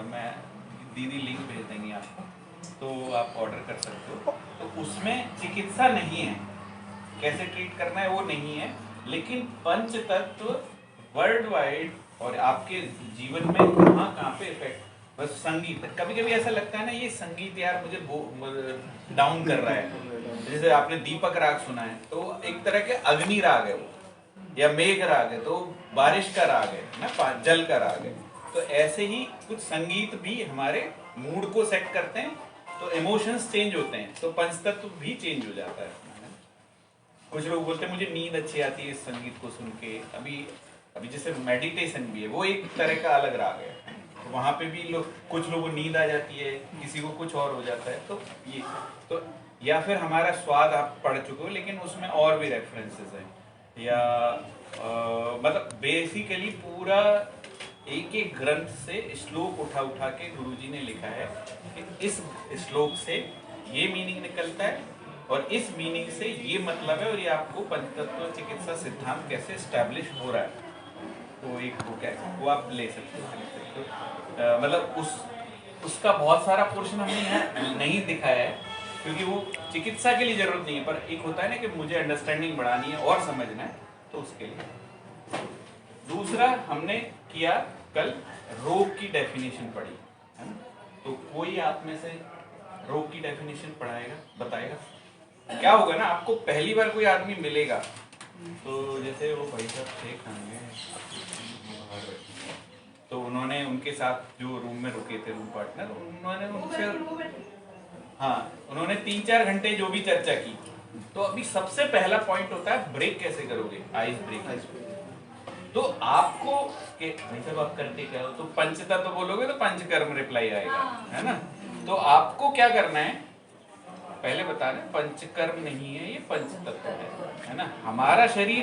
मैं दीदी लिंक भेज देंगी आपको, तो आप ऑर्डर कर सकते हो। तो उसमें चिकित्सा नहीं है, कैसे ट्रीट करना है वो नहीं है, लेकिन पंच तत्व वर्ल्ड वाइड और आपके जीवन में कहाँ कहाँ पे इफेक्ट। बस संगीत, कभी कभी ऐसा लगता है ना ये संगीत यार मुझे डाउन कर रहा है। जैसे आपने दीपक राग सुना है, तो एक तरह के अग्नि राग है वो, या मेघ राग है तो बारिश का राग है ना, जल का राग है। तो ऐसे ही कुछ संगीत भी हमारे मूड को सेट करते हैं, तो इमोशंस चेंज होते हैं, तो पंचतत्व भी चेंज हो जाता है। कुछ लोग बोलते हैं मुझे नींद अच्छी आती है इस संगीत को सुन के। अभी अभी जैसे मेडिटेशन भी है, वो एक तरह का अलग राग है, तो वहाँ पे भी कुछ लोगों को नींद आ जाती है, किसी को कुछ और हो जाता है। तो ये तो, या फिर हमारा स्वाद आप पढ़ चुके हो, लेकिन उसमें और भी रेफरेंसेस हैं, या मतलब बेसिकली पूरा एक एक ग्रंथ से श्लोक उठा उठा के गुरुजी ने लिखा है कि इस श्लोक से ये मीनिंग निकलता है और इस मीनिंग से ये मतलब है, और ये आपको पंचतत्व चिकित्सा सिद्धांत कैसे स्टैब्लिश हो रहा है। तो एक बुक है, वो आप ले सकते हो। मतलब उसका बहुत सारा पोर्शन हमने यहाँ नहीं दिखाया है, क्योंकि वो चिकित्सा के लिए जरूरत नहीं है, पर एक होता है ना कि मुझे अंडरस्टैंडिंग बढ़ानी है और समझना है, तो उसके लिए। दूसरा हमने किया कल, रोग की डेफिनेशन पढ़ी है ना। तो कोई आप में से रोग की डेफिनेशन पढ़ाएगा, बताएगा? क्या होगा ना, आपको पहली बार कोई आदमी मिलेगा, तो जैसे वो भाई साहब थे खाने, तो उन्होंने उनके साथ जो रूम में रुके थे रूम पार्टनर, उन्होंने उनसे हाँ उन्होंने 3-4 घंटे जो भी चर्चा की। तो अभी सबसे पहला पॉइंट होता है ब्रेक कैसे करोगे, आइस ब्रेक। तो आपको भाई साहब आप करते क्या हो, तो पंचता तो बोलोगे तो पंचकर्म रिप्लाई आएगा, है ना। तो आपको क्या करना है, पहले बता रहे पंचकर्म नहीं है, ये पंचतत्व है ना। हमारा शरीर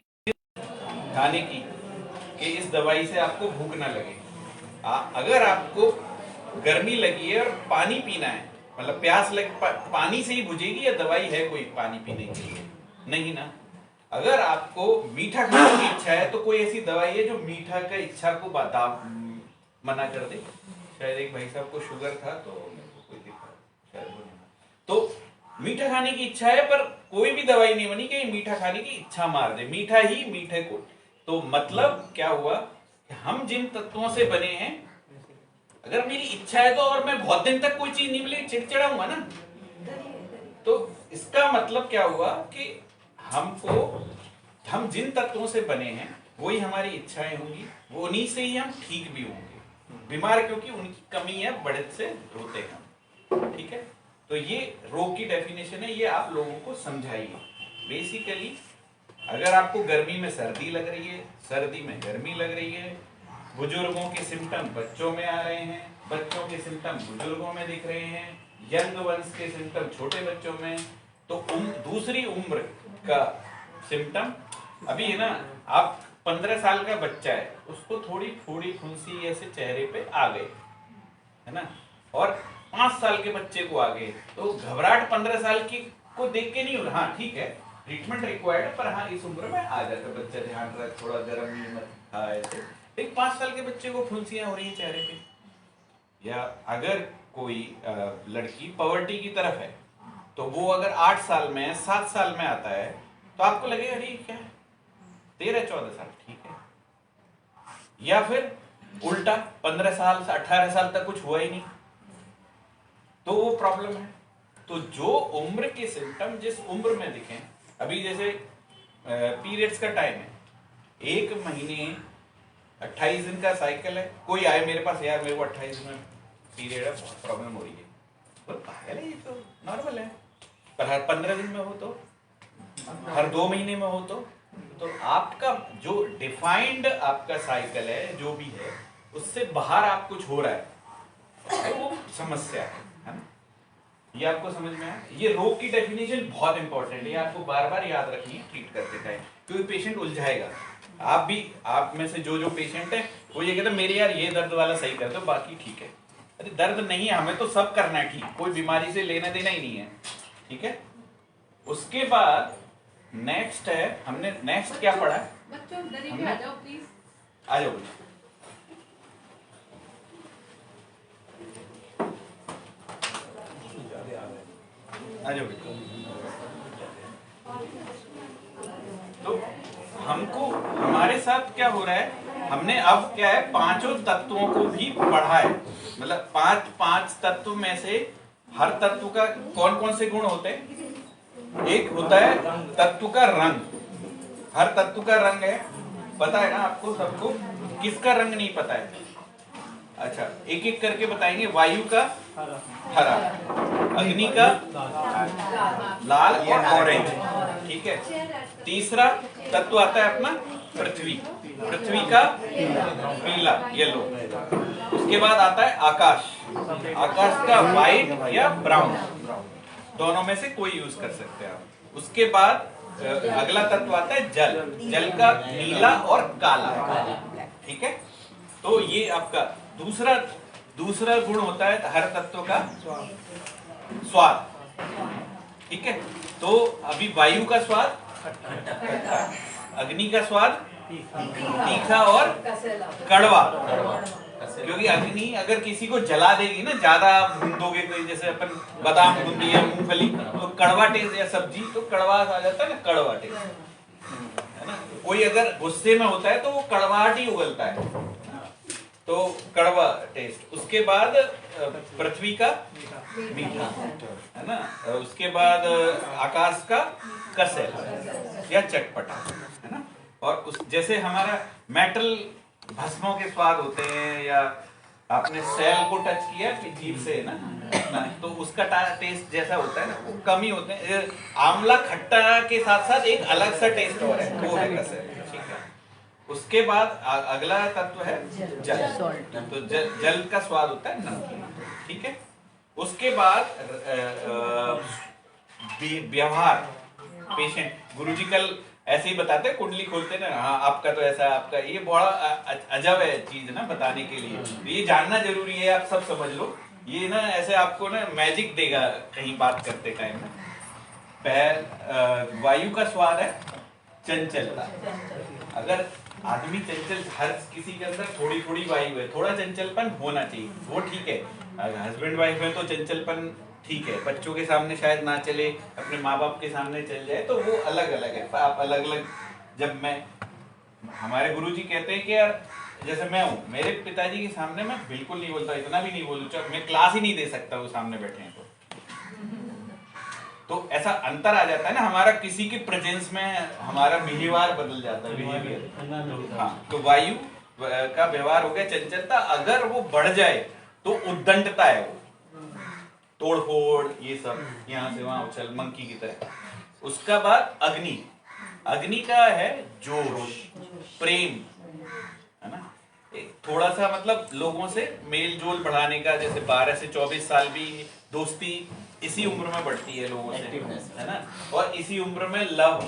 खाने की कि इस दवाई से आपको भूख ना लगे। अगर आपको गर्मी लगी है और पानी पीना है, मतलब प्यास लगे, पानी से ही बुझेगी या दवाई है कोई पानी पीने के लिए? नहीं ना। अगर आपको मीठा खाने की इच्छा है, तो कोई ऐसी दवाई है जो मीठा का इच्छा को मना कर दे? शायद एक भाई साहब को शुगर था, तो मेरे को कोई दिखा शायद वो नहीं। तो मीठा खाने की इच्छा है, पर कोई भी दवाई नहीं बनी कि मीठा खाने की इच्छा मार दे, मीठा ही मीठे को। तो मतलब क्या हुआ कि हम जिन तत्वों से बने हैं, अगर मेरी इच्छा है तो, और मैं बहुत दिन तक कोई चीज नहीं मिली चिड़चिड़ाऊंगा ना। तो इसका मतलब क्या हुआ कि हम जिन तत्वों से बने हैं वही हमारी इच्छाएं होंगी, वो उन्हीं से ही हम ठीक भी होंगे। बीमार क्योंकि उनकी कमी है, बढ़त से रोते हैं, ठीक है। तो ये रोग की डेफिनेशन है, ये आप लोगों को समझाइए। बेसिकली अगर आपको गर्मी में सर्दी लग रही है, सर्दी में गर्मी लग रही है, बुजुर्गों के सिम्टम बच्चों में आ रहे हैं, बच्चों के सिम्टम बुजुर्गों में दिख रहे हैं, यंग वंस के सिम्टम छोटे बच्चों में, तो दूसरी उम्र का सिम्टम अभी है ना। आप 15 साल का बच्चा है, उसको थोड़ी फोड़ी फुंसी ऐसे चेहरे पे आ गए, है ना, और 5 साल के बच्चे को आ गए, तो घबराहट 15 साल की को देख के नहीं हो रहा। हाँ ठीक है, ट्रीटमेंट रिक्वायर्ड, पर हाँ इस उम्र में आ जाता बच्चा, ध्यान रख थोड़ा गर्म नहीं मत खा ऐसे। एक 5 साल के बच्चे को फुंसियां हो रही है चेहरे पे। या अगर कोई लड़की पॉवर्टी की तरफ है, तो वो अगर 8 साल में 7 साल में आता है, तो आपको लगेगा अरे क्या 13-14 साल ठीक है। या फिर उल्टा 15 साल से 18 साल तक कुछ हुआ ही नहीं, तो वो प्रॉब्लम है। तो जो उम्र के सिम्टम जिस उम्र में दिखें, अभी जैसे पीरियड्स का टाइम है, 1 महीने 28 दिन का साइकिल है, कोई आए मेरे पास यार मेरे को 28 दिन में पीरियड है, बहुत प्रॉब्लम हो रही है, तो पागल है, ये तो नॉर्मल है। पर हर 15 दिन में हो तो, हर 2 महीने में हो तो आपका जो डिफाइंड आपका साइकिल है जो भी है, उससे बाहर आप कुछ हो रहा है, तो वो समस्या है ना। ये आपको समझ में आया? ये रोग की डेफिनेशन बहुत इंपॉर्टेंट है, ये आपको बार बार याद रखनी है ट्रीट करते टाइम, क्योंकि पेशेंट उलझाएगा। आप में से जो पेशेंट है वो ये कहते हैं मेरे यार ये दर्द वाला सही कर दो, बाकी ठीक है। अरे दर्द नहीं है, हमें तो सब करना है ठीक, कोई बीमारी से लेना देना ही नहीं है, ठीक है। उसके बाद नेक्स्ट है, हमने नेक्स्ट क्या पढ़ा है? बच्चों आ जाओ प्लीज, आ जाओ। आ जाओ बेटा। तो हमको हमारे साथ क्या हो रहा है, हमने अब क्या है पांचों तत्वों को भी पढ़ा है, मतलब पांच तत्व में से हर तत्व का कौन कौन से गुण होते हैं। एक होता है तत्व का रंग, हर तत्व का रंग है, पता है ना आपको सबको। किसका रंग नहीं पता है? अच्छा एक एक करके बताएंगे। वायु का हरा, अग्नि का लाल और ऑरेंज, ठीक है। तीसरा तत्व आता है अपना पृथ्वी, पृथ्वी का पीला येलो। उसके बाद आता है आकाश, आकाश का व्हाइट या ब्राउन, दोनों में से कोई यूज कर सकते हैं आप। उसके बाद अगला तत्व आता है जल, जल का नीला और काला, ठीक है। तो ये आपका दूसरा गुण होता है हर तत्व का स्वाद, ठीक है। तो अभी वायु का स्वाद खट्टा, अग्नि का स्वाद तीखा और कड़वा, क्योंकि अग्नि अगर किसी को जला देगी ना, ज्यादा भूनोगे कोई, जैसे अपन बादाम भून या मूंगफली, तो कड़वा टेस्ट, या सब्जी तो कड़वाहट आ जाता है ना, कड़वा टेस्ट है ना। कोई अगर गुस्से में होता है तो वो कड़वाहट ही उगलता है, तो कड़वा टेस्ट। उसके बाद पृथ्वी का मीठा है ना, उसके बाद आकाश का कसेला या चटपटा है ना। और उस जैसे हमारा मेटल भस्मों के स्वाद होते हैं, या आपने सेल को टच किया जीभ से ना, तो उसका टेस्ट जैसा होता है ना, वो कम ही होते हैं। आंवला खट्टा के साथ साथ एक अलग सा टेस्ट और है, वो है कसेला, ठीक है। उसके बाद अगला तत्व है जल, तो जल का स्वाद होता है नमकीन, ठीक है। उसके बाद व्यवहार, पेशेंट, गुरुजी कल ऐसे ही बताते, कुंडली खोलते ना, हाँ आपका तो ऐसा, आपका ये बड़ा अजब है चीज ना बताने के लिए, ये जानना जरूरी है, आप सब समझ लो। ये ना ऐसे आपको ना मैजिक देगा कहीं बात करते टाइम ना। वायु का स्वाद है चंचलता, अगर आदमी चंचल, हर किसी के अंदर थोड़ी थोड़ी वायु है, थोड़ा चंचलपन होना चाहिए, वो ठीक है। हस्बैंड वाइफ में तो चंचलपन ठीक है, बच्चों के सामने शायद ना चले, अपने माँ बाप के सामने चल जाए तो वो अलग अलग है। आप अलग अलग, जब मैं, हमारे गुरुजी कहते हैं कि यार जैसे मैं हूँ, मेरे पिताजी के सामने मैं बिल्कुल नहीं बोलता, इतना भी नहीं बोलूँ, मैं क्लास ही नहीं दे सकता वो सामने बैठे हैं तो ऐसा अंतर आ जाता है ना हमारा, किसी के प्रेजेंस में हमारा बिहेवियर बदल जाता है, बिहेवियर। हाँ, तो वायु का व्यवहार हो गया चंचलता, अगर वो बढ़ जाए तो उद्दंडता है, वो तोड़ फोड़, ये सब यहाँ से वहां उछल, मंकी की तरह। उसका बाद अग्नि, अग्नि का है जोश, प्रेम है ना, एक थोड़ा सा मतलब लोगों से मेल जोल बढ़ाने का, जैसे 12 से 24 साल भी दोस्ती इसी उम्र में बढ़ती है लोगों से, है ना। और इसी उम्र में लव,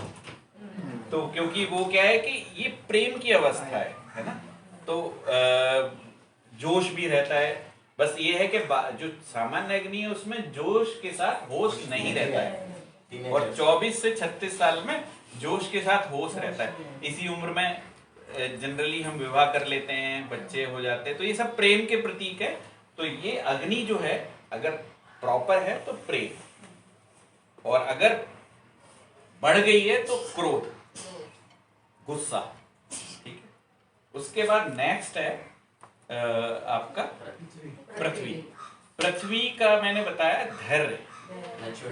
तो क्योंकि वो क्या है कि ये प्रेम की अवस्था है ना, तो जोश भी रहता है। बस ये है कि जो सामान्य अग्नि है उसमें जोश के साथ होश नहीं रहता है, और 24 से 36 साल में जोश के साथ होश रहता है। इसी उम्र में जनरली हम विवाह कर लेते हैं, बच्चे हो जाते हैं, तो ये सब प्रेम के प्रतीक है। तो ये अग्नि जो है अगर प्रॉपर है तो प्रेम, और अगर बढ़ गई है तो क्रोध, गुस्सा, ठीक है। उसके बाद नेक्स्ट है आपका पृथ्वी। पृथ्वी का मैंने बताया धैर्य,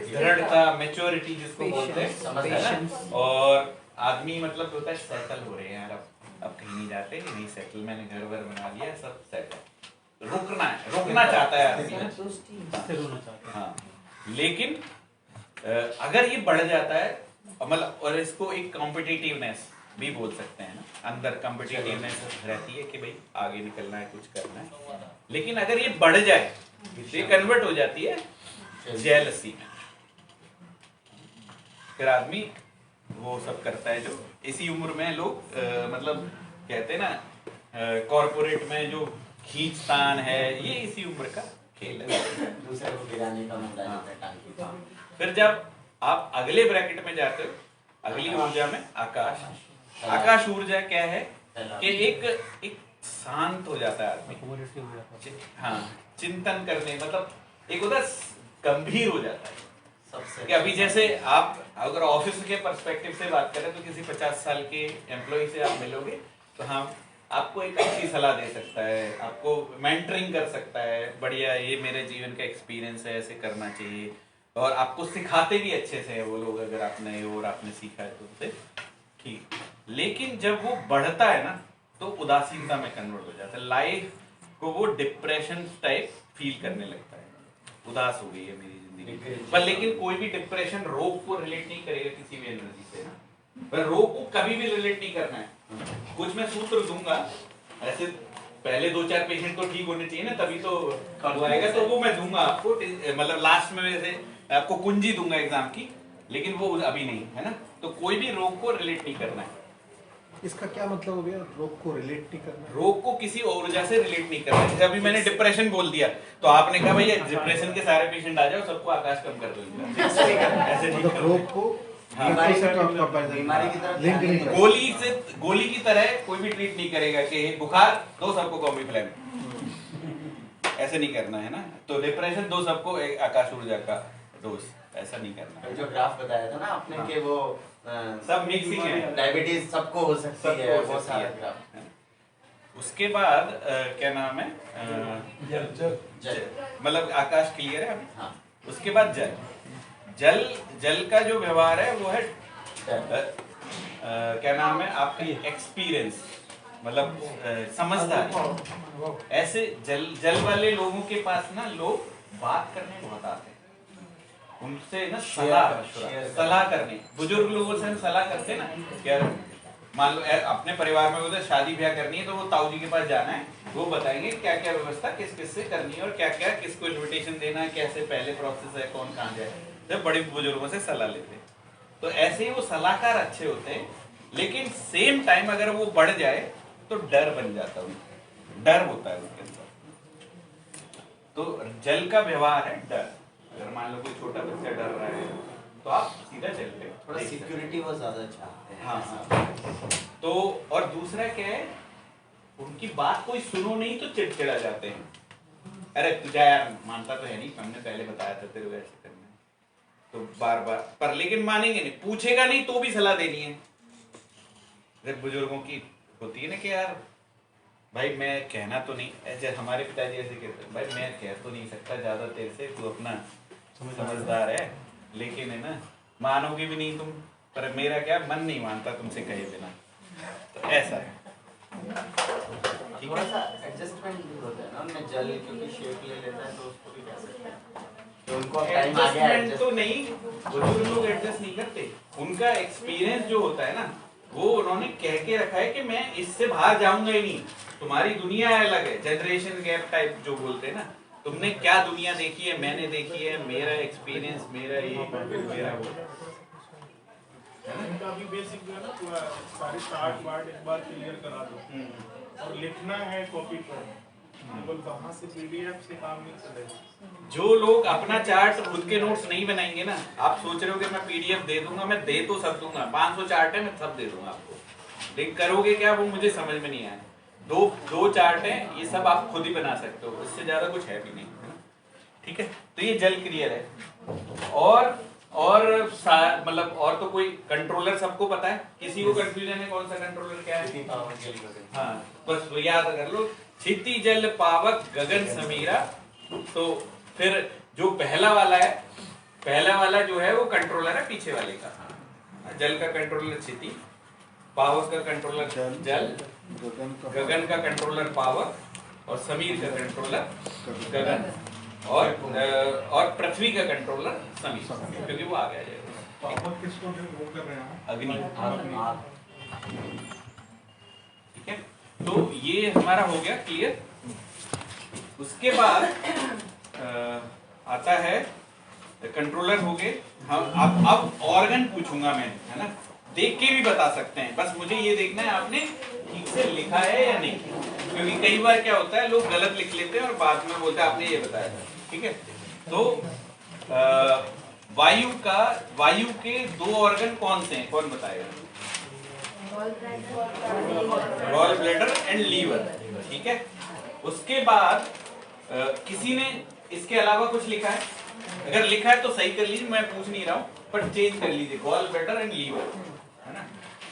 दृढ़ता, मैच्योरिटी जिसको बोलते हैं, है ना। और आदमी मतलब होता है सेटल हो रहे हैं यार, अब कहीं नहीं जाते, नहीं सेटल, मैंने घर वर बना लिया, सब सेटल, रुकना है, रुकना चाहता है आदमी, हाँ। लेकिन अगर ये बढ़ जाता है मतलब, और इसको एक कॉम्पिटिटिवनेस भी बोल सकते हैं ना, अंदर कॉम्पिटिटिवनेस रहती है कि भाई आगे निकलना है, कुछ करना है। लेकिन अगर ये बढ़ जाए तो ये कन्वर्ट हो जाती है जेलसी में, फिर आदमी वो सब करता है जो इसी उम्र में लोग मतलब कहते हैं ना, कॉर्पोरेट में जो खींचतान है, ये इसी उम्र का खेल है, दूसरे को गिराने का मुद्दा। फिर जब आप अगले ब्रैकेट में जाते हो, अगली ऊर्जा में आकाश, आकाश ऊर्जा क्या है कि एक शांत हो जाता है आदमी, हाँ, चिंतन करने, मतलब एक होता गंभीर हो जाता है, कि अभी जैसे आप अगर ऑफिस के पर्सपेक्टिव से बात करें तो किसी 50 साल के एम्प्लॉय से आप मिलोगे तो हाँ आपको एक अच्छी सलाह दे सकता है, आपको मेंटरिंग कर सकता है, बढ़िया ये मेरे जीवन का एक्सपीरियंस है, ऐसे करना चाहिए, और आपको सिखाते भी अच्छे से है वो लोग, अगर आप नए हो और आपने सीखा है तो उनसे ठीक। लेकिन जब वो बढ़ता है ना तो उदासीनता में कन्वर्ट हो जाता है, लाइफ को वो डिप्रेशन टाइप फील करने लगता है, उदास हो गई है मेरी जिंदगी। पर लेकिन कोई भी डिप्रेशन रोग को रिलेट नहीं करेगा किसी भी एनर्जी से ना, पर रोग को कभी भी रिलेट नहीं करना है। कुछ मैं सूत्र दूंगा, ऐसे पहले 2-4 पेशेंट तो ठीक होने चाहिए ना तभी तो आएगा, तो वो मैं दूंगा आपको, मतलब लास्ट में वैसे आपको कुंजी दूंगा एग्जाम की, लेकिन वो अभी नहीं है ना। तो कोई भी रोग को रिलेट नहीं करना है। इसका क्या मतलब हो गया, रोग को रिलेट नहीं करना? रोग को किसी ऊर्जा से रिलेट नहीं करना। जैसे अभी मैंने डिप्रेशन बोल दिया तो आपने कहा भैया डिप्रेशन के सारे पेशेंट आ जाओ, सबको आकाश कम कर दो, ऐसे नहीं करना। रोग को बीमारी की तरह लिंक नहीं करना। गोली की तरह कोई भी ट्रीट नहीं करेगा कि बुखार दो सबको कॉम्बिफ्लेम, ऐसे नहीं करना है ना। तो डिप्रेशन दो सबको आकाश ऊर्जा का डोज, ऐसा नहीं करना। जो ग्राफ बताया था ना आपने कि वो सब मिक्सिंग है, डायबिटीज सबको हो सकती है, वो सारा ग्राफ। उसके बाद क्या नाम है, मतलब आकाश क्लियर है। हाँ। उसके बाद जल का जो व्यवहार है वो है क्या नाम है आपका एक्सपीरियंस, मतलब समझदारी। ऐसे जल वाले लोगों के पास ना लोग बात करने बहुत आते हैं, उनसे ना सलाह करने, बुजुर्ग लोगों से हम सलाह करते हैं ना, क्या मान लो अपने परिवार में उधर शादी ब्याह करनी है तो वो ताऊ जी के पास जाना है, वो बताएंगे क्या क्या व्यवस्था किस किस से करनी है और क्या क्या किसको इन्विटेशन देना है, कैसे पहले प्रोसेस है, कौन कहाँ जाए, जब बड़े बुजुर्गों से सलाह लेते हैं। तो ऐसे ही वो सलाहकार अच्छे होते हैं, लेकिन सेम टाइम अगर वो बढ़ जाए तो डर बन जाता है, डर होता है उसके अंदर। तो जल का व्यवहार है डर। अगर मान लो कोई छोटा बच्चा डर रहा है तो आप सीधा चल पे, थोड़ा सिक्योरिटी वो ज्यादा चाहते हैं। हाँ। तो और दूसरा क्या है, उनकी बात कोई सुनो नहीं तो चिड़चिड़ा जाते हैं। अरे तुझा यार मानता तो है नहीं, हमने पहले बताया था तेरे को ऐसे करना है, तो बार बार पर लेकिन मानेंगे नहीं, पूछेगा नहीं तो भी सलाह देनी है। जब बुजुर्गों की होती है ना कि यार भाई मैं कहना तो नहीं, ऐसे हमारे पिताजी ऐसे कहते हैं, भाई मैं कह तो नहीं सकता ज्यादा तेरे से, तू अपना समझदार है, लेकिन है ना मानोगे भी नहीं तुम, पर मेरा क्या मन नहीं मानता तुमसे कहे बिना, तो ऐसा है। थोड़ा सा एडजस्टमेंट भी होता है ना उनमें, जल क्योंकि शेप ले लेता है तो उसको भी कह सकते हैं तो उनको टाइम आ गया एडजस्टमेंट तो नहीं, बुजुर्ग लोग एडजस्ट नहीं करते, उनका एक्सपीरियंस जो होता है ना वो उन्होंने कह के रखा है कि मैं इससे बाहर जाऊंगा ही नहीं, तुम्हारी दुनिया अलग है, जनरेशन गैप टाइप जो बोलते हैं ना, तुमने क्या दुनिया देखी है, मैंने देखी है, मेरा एक्सपीरियंस, मेरा ये मेरा वो। उनका भी बेसिक जो है ना पूरा सारे चार्ट वार्ट एक बार क्लियर करा दो, और लिखना है कॉपी पर, केवल वहां से पीडीएफ से काम नहीं चलेगा। जो लोग अपना चार्ट खुद के नोट्स नहीं बनाएंगे ना, आप सोच रहे हो कि मैं पीडीएफ दे दूंगा, मैं दे तो सब दूंगा, 500 चार्ट है मैं सब दे दूंगा आपको, लेकिन करोगे क्या वो मुझे समझ में नहीं आया। दो चार्ट है, ये सब आप खुद ही बना सकते हो, इससे ज्यादा कुछ है भी नहीं, है ना। ठीक है, तो ये जल क्लियर है। और मतलब और तो कोई कंट्रोलर सबको पता है, किसी को कंफ्यूजन है कौन सा कंट्रोलर क्या है? हाँ बस वो याद कर लो, क्षिति जल पावक गगन समीरा। तो फिर जो पहला वाला जो है वो कंट्रोलर है पीछे वाले का, जल का कंट्रोलर क्षिति, पावक का कंट्रोलर जल, गगन का कंट्रोलर पावक, और समीर का कंट्रोलर गगन, और पृथ्वी का कंट्रोलर समीर, क्योंकि वो आ गया जाएगा। पावक किसको वो कर रहे हैं? अग्नि। ठीक है, तो ये हमारा हो गया क्लियर। उसके बाद आता है कंट्रोलर हो गए। हम अब ऑर्गन पूछूंगा मैं, है ना, देख के भी बता सकते हैं, बस मुझे ये देखना है आपने ठीक से लिखा है या नहीं, क्योंकि कई बार क्या होता है लोग गलत लिख लेते हैं और बाद में बोलते हैं आपने ये बताया था। ठीक है, तो वायु के 2 ऑर्गन कौन से हैं, कौन बताएगा? Gall bladder and liver. ठीक है, उसके बाद किसी ने इसके अलावा कुछ लिखा है? अगर लिखा है तो सही कर लीजिए, मैं पूछ नहीं रहा हूँ, पर चेंज कर लीजिए, गॉल ब्लैडर एंड लीवर, है ना।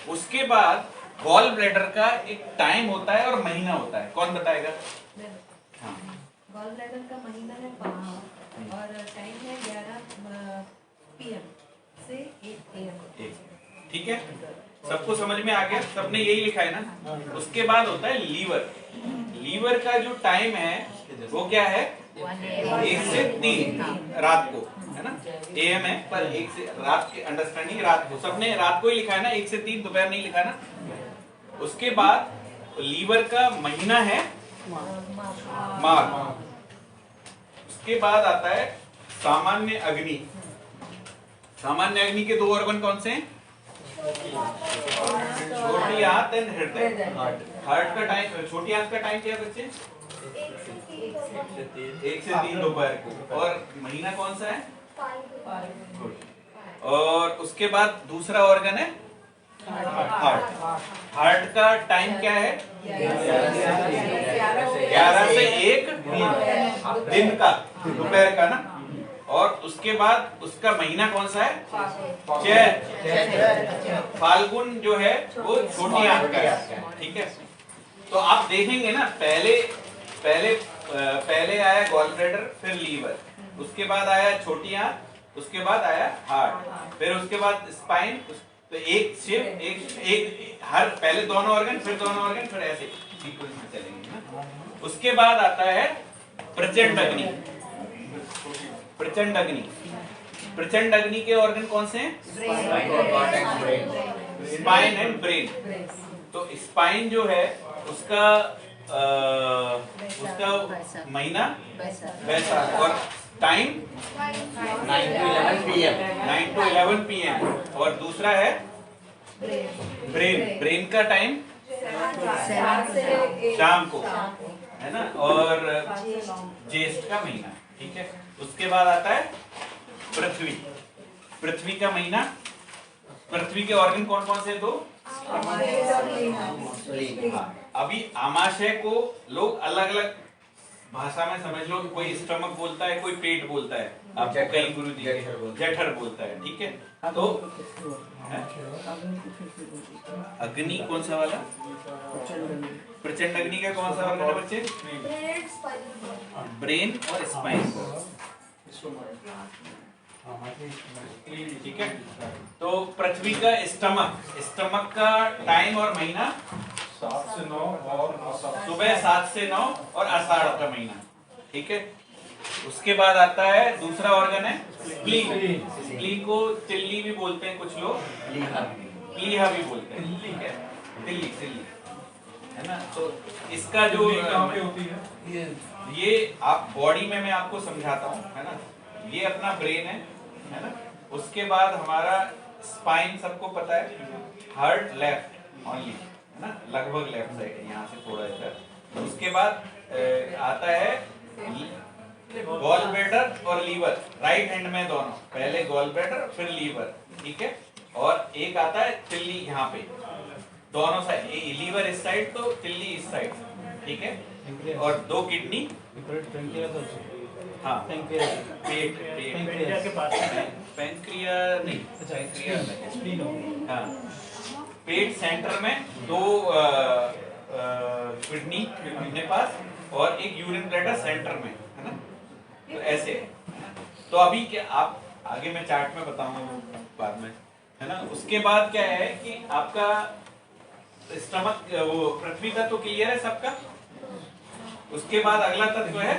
उसके बाद गॉल ब्लैडर का एक टाइम होता है और महीना होता है, कौन बताएगा? हाँ। गॉल ब्लैडर का महीना है 12 और टाइम है 11 PM से 8 AM। ठीक है, सबको समझ में आ गया? सबने यही लिखा है ना। उसके बाद होता है लीवर। लीवर का जो टाइम है वो क्या है? 1 से 3 रात को, है ना। AM है पर 1 से रात के अंडरस्टैंडिंग रात को, सबने रात को ही लिखा है ना, 1 से 3 दोपहर नहीं लिखा ना। उसके बाद लीवर का महीना है मार्च। उसके बाद आता है सामान्य अग्नि। सामान्य अग्नि के 2 ऑर्गन कौन से हैं? छोटी आंत एंड हृदय। हार्ट का टाइम, छोटी आंत का टाइम क्या है बच्चे? 1 से 3 दोपहर को। और महीना कौन सा है? और उसके बाद दूसरा ऑर्गन है हार्ट। हार्ट का टाइम क्या है? 11 से 1 दिन का, दोपहर का ना। और उसके बाद उसका महीना कौन सा है? चैत। फाल्गुन जो है वो छोटी आंत का है, ठीक है। तो आप देखेंगे ना, पहले आया गॉल ब्लैडर, फिर लीवर, उसके बाद आया छोटी आंत, उसके बाद आया हार्ट, फिर उसके बाद स्पाइन। तो एक शिफ्ट, एक हर पहले दोनों ऑर्गन, फिर दोनों ऑर्गन, फिर ऐसे सीक्वेंस में चलेंगे ना। उसके बाद आता है प्रचंड अग्नि। प्रचंड अग्नि, प्रचंड अग्नि के ऑर्गन कौन से हैं? Spine and brain. तो स्पाइन जो है उसका महीना वैसा, और time 9 to 11 PM। 9 to 11 PM। और दूसरा है ब्रेन। ब्रेन का टाइम शाम को, है ना। और ज्येष्ठ का महीना, ठीक है। उसके बाद आता है पृथ्वी। पृथ्वी का महीना, पृथ्वी के ऑर्गन कौन कौन से? 2। अभी आमाशय को लोग अलग अलग भाषा में समझ लो, कोई स्टमक बोलता है, कोई पेट बोलता है, आपको कई गुरु जी जठर बोलता है, ठीक है। तो अग्नि कौन सा वाला? प्रचंड अग्नि का कौन सा ऑर्गन है बच्चे? ब्रेन और स्पाइन, ठीक है। तो पृथ्वी का स्टमक का टाइम और महीना 7 से 9 और सुबह 7 से 9 और आषाढ़ का महीना, ठीक है। उसके बाद आता है दूसरा ऑर्गन है स्प्लीन। स्प्लीन को तिल्ली भी बोलते हैं कुछ लोग, प्लीहा भी बोलते हैं, ठीक है। तिल्ली, है ना। तो इसका जो कहाँ पे होती है? ये आप बॉडी में मैं आपको समझाता हूँ, है ना। ये अपना ब्रेन है ना। उसके बाद हमारा स्पाइन सबको पता है, हार्ट लेफ्ट ओनली, है ना, लगभग लेफ्ट साइड, यहाँ से थोड़ा इधर। उसके बाद आता है गॉल ब्लैडर और लीवर, राइट हैंड में दोनों, पहले गॉल ब्लैडर फिर लीवर, ठीक है। और एक आता है तिल्ली, यहाँ पे दोनों साइड, लीवर इस साइड तो तिल्ली इस साइड, ठीक है। और 2 किडनी, हाँ, पेट के पास, पैंक्रिया नहीं, पैंक्रिया, हाँ, पेट सेंटर में 2 किडनी अपने पास, और एक यूरिन ब्लैडर सेंटर में, है ना। तो ऐसे, तो अभी क्या आप आगे मैं चार्ट में बताऊंगा बाद में, है ना। उसके बाद क्या है कि आपका स्टमक, वो पृथ्वी का तो क्लियर है सबका। उसके बाद अगला तत्व है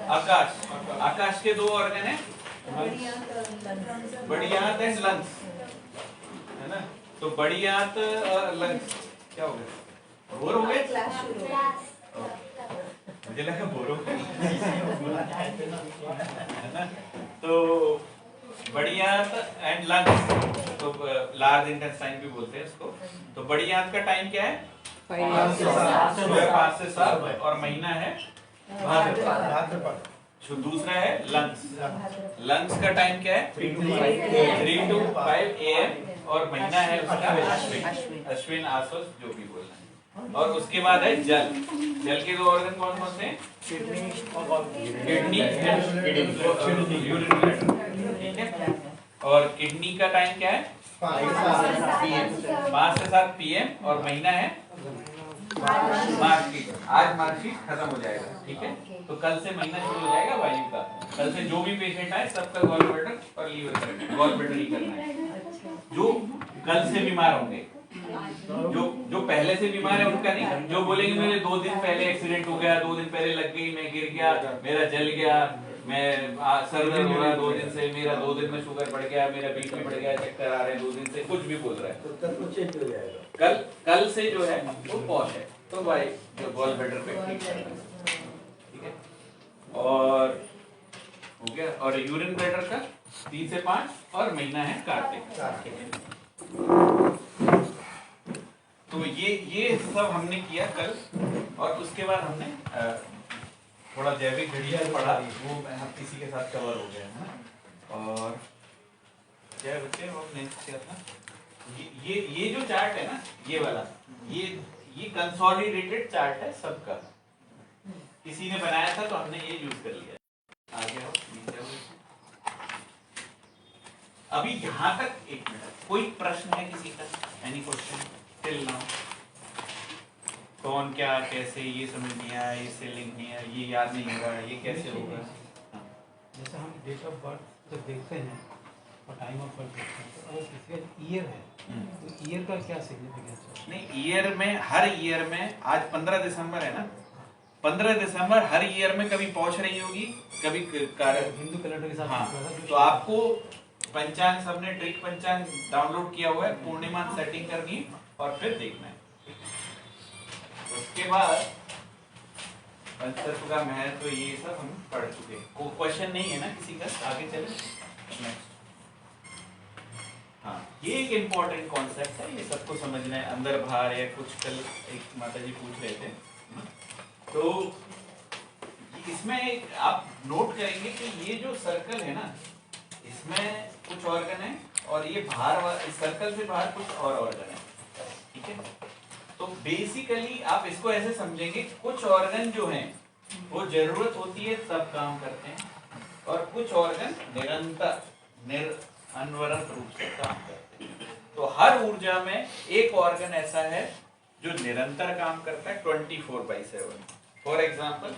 आकाश। आकाश के 2 ऑर्गन है, बड़ी आंत एंड लंग्स, है ना। तो बड़ी आंत और लंग्स क्या हो गया? बोर हो गए? मुझे लगा बोर हो गए, है ना। तो बड़ी आंत एंड लंग्स, तो लार्ज इंटेस्टाइन भी बोलते हैं इसको। तो बड़ी आंत का टाइम क्या है? 5 से 7 और महीना है भाद्रपद। दूसरा है लंग्स। लंग्स का टाइम क्या है? 3 to 5 AM और महीना है उसका अश्विन, आश्विन, आश्वस, जो भी बोलना है, और उसके बाद है जल। जल के दो ऑर्गन कौन कौन से हैं? किडनी और किडनी यूरिन ब्लैडर, ठीक है। और किडनी का टाइम क्या है? 5 से 7 PM और महीना है मार्च। आज मार्च खत्म हो जाएगा, ठीक है। तो कल से महीना शुरू हो जाएगा वायु का। कल से जो भी पेशेंट आए सबका गॉल ब्लैडर और लीवर करना है, गॉल ब्लैडर ही करना है। जो कल से बीमार होंगे, जो पहले से बीमार है उनका नहीं। जो बोलेंगे मेरे 2 दिन पहले एक्सीडेंट हो गया, 2 दिन पहले लग गई, मैं गिर गया, मेरा जल गया, मैं सर दर्द हो रहा 2 दिन से, मेरा 2 दिन में शुगर बढ़ गया, मेरा बीपी बढ़ गया, चक्कर आ रहे हैं 2 दिन से, कुछ भी बोल रहा है, तो कुछ चेंज हो जाएगा। कल से जो है वो पॉश है, तो भाई जो गॉल ब्लैडर पे ठीक है, ठीक है। और हो गया। और यूरिन ब्लैडर का 3 से 5 और महीना है कार्तिक। तो ये सब हमने किया कल। और उसके बाद हमने थोड़ा जैविक घड़ियाल पढ़ा, वो हम किसी के साथ कवर हो गया है ना। और क्या बच्चे वो नेक्स्ट क्या था, ये जो चार्ट है ना, ये वाला, ये कंसोलिडेटेड चार्ट है सबका। किसी ने बनाया था तो हमने ये यूज कर लिया। आगे आओ, नीचे आओ। अभी यहाँ तक 1 मिनट, कोई प्रश्न है किसी का? Any question till now? कौन क्या कैसे, ये समझ नहीं आया, इससे लिंक नहीं है, ये याद नहीं होगा, ये कैसे होगा? जैसे हम डेट ऑफ बर्थ जब देखते हैं और टाइम ऑफ बर्थ देखते हैं, तो अगर किसी का ईयर है तो ईयर का क्या सिग्निफिकेंस है? नहीं, ईयर में, हर ईयर में, आज 15 दिसंबर है ना, 15 दिसंबर हर ईयर में कभी पहुंच रही होगी, कभी हिंदू कैलेंडर के साथ। हाँ, तो आपको पंचांग, सबने ट्रिक पंचांग डाउनलोड किया हुआ है, पूर्णिमा सेटिंग करनी है और फिर देखना है। उसके बाद पंचतत्व का महत्व, ये सब हम पढ़ चुके हैं। कोई क्वेश्चन नहीं है ना किसी का? आगे चले। हाँ, ये एक इम्पोर्टेंट कॉन्सेप्ट है, ये सबको समझना है, अंदर बाहर या कुछ। कल एक माता जी पूछ रहे थे, तो इसमें एक आप नोट करेंगे कि ये जो सर्कल है ना, इसमें कुछ ऑर्गन है और ये बाहर, इस सर्कल से बाहर कुछ और ऑर्गन है, ठीक है। तो बेसिकली आप इसको ऐसे समझेंगे, कुछ ऑर्गन जो हैं वो जरूरत होती है तब काम करते हैं, और कुछ ऑर्गन निरंतर अनवरत रूप से काम करते हैं। तो हर ऊर्जा में एक ऑर्गन ऐसा है जो निरंतर काम करता है 24/7। फॉर एग्जाम्पल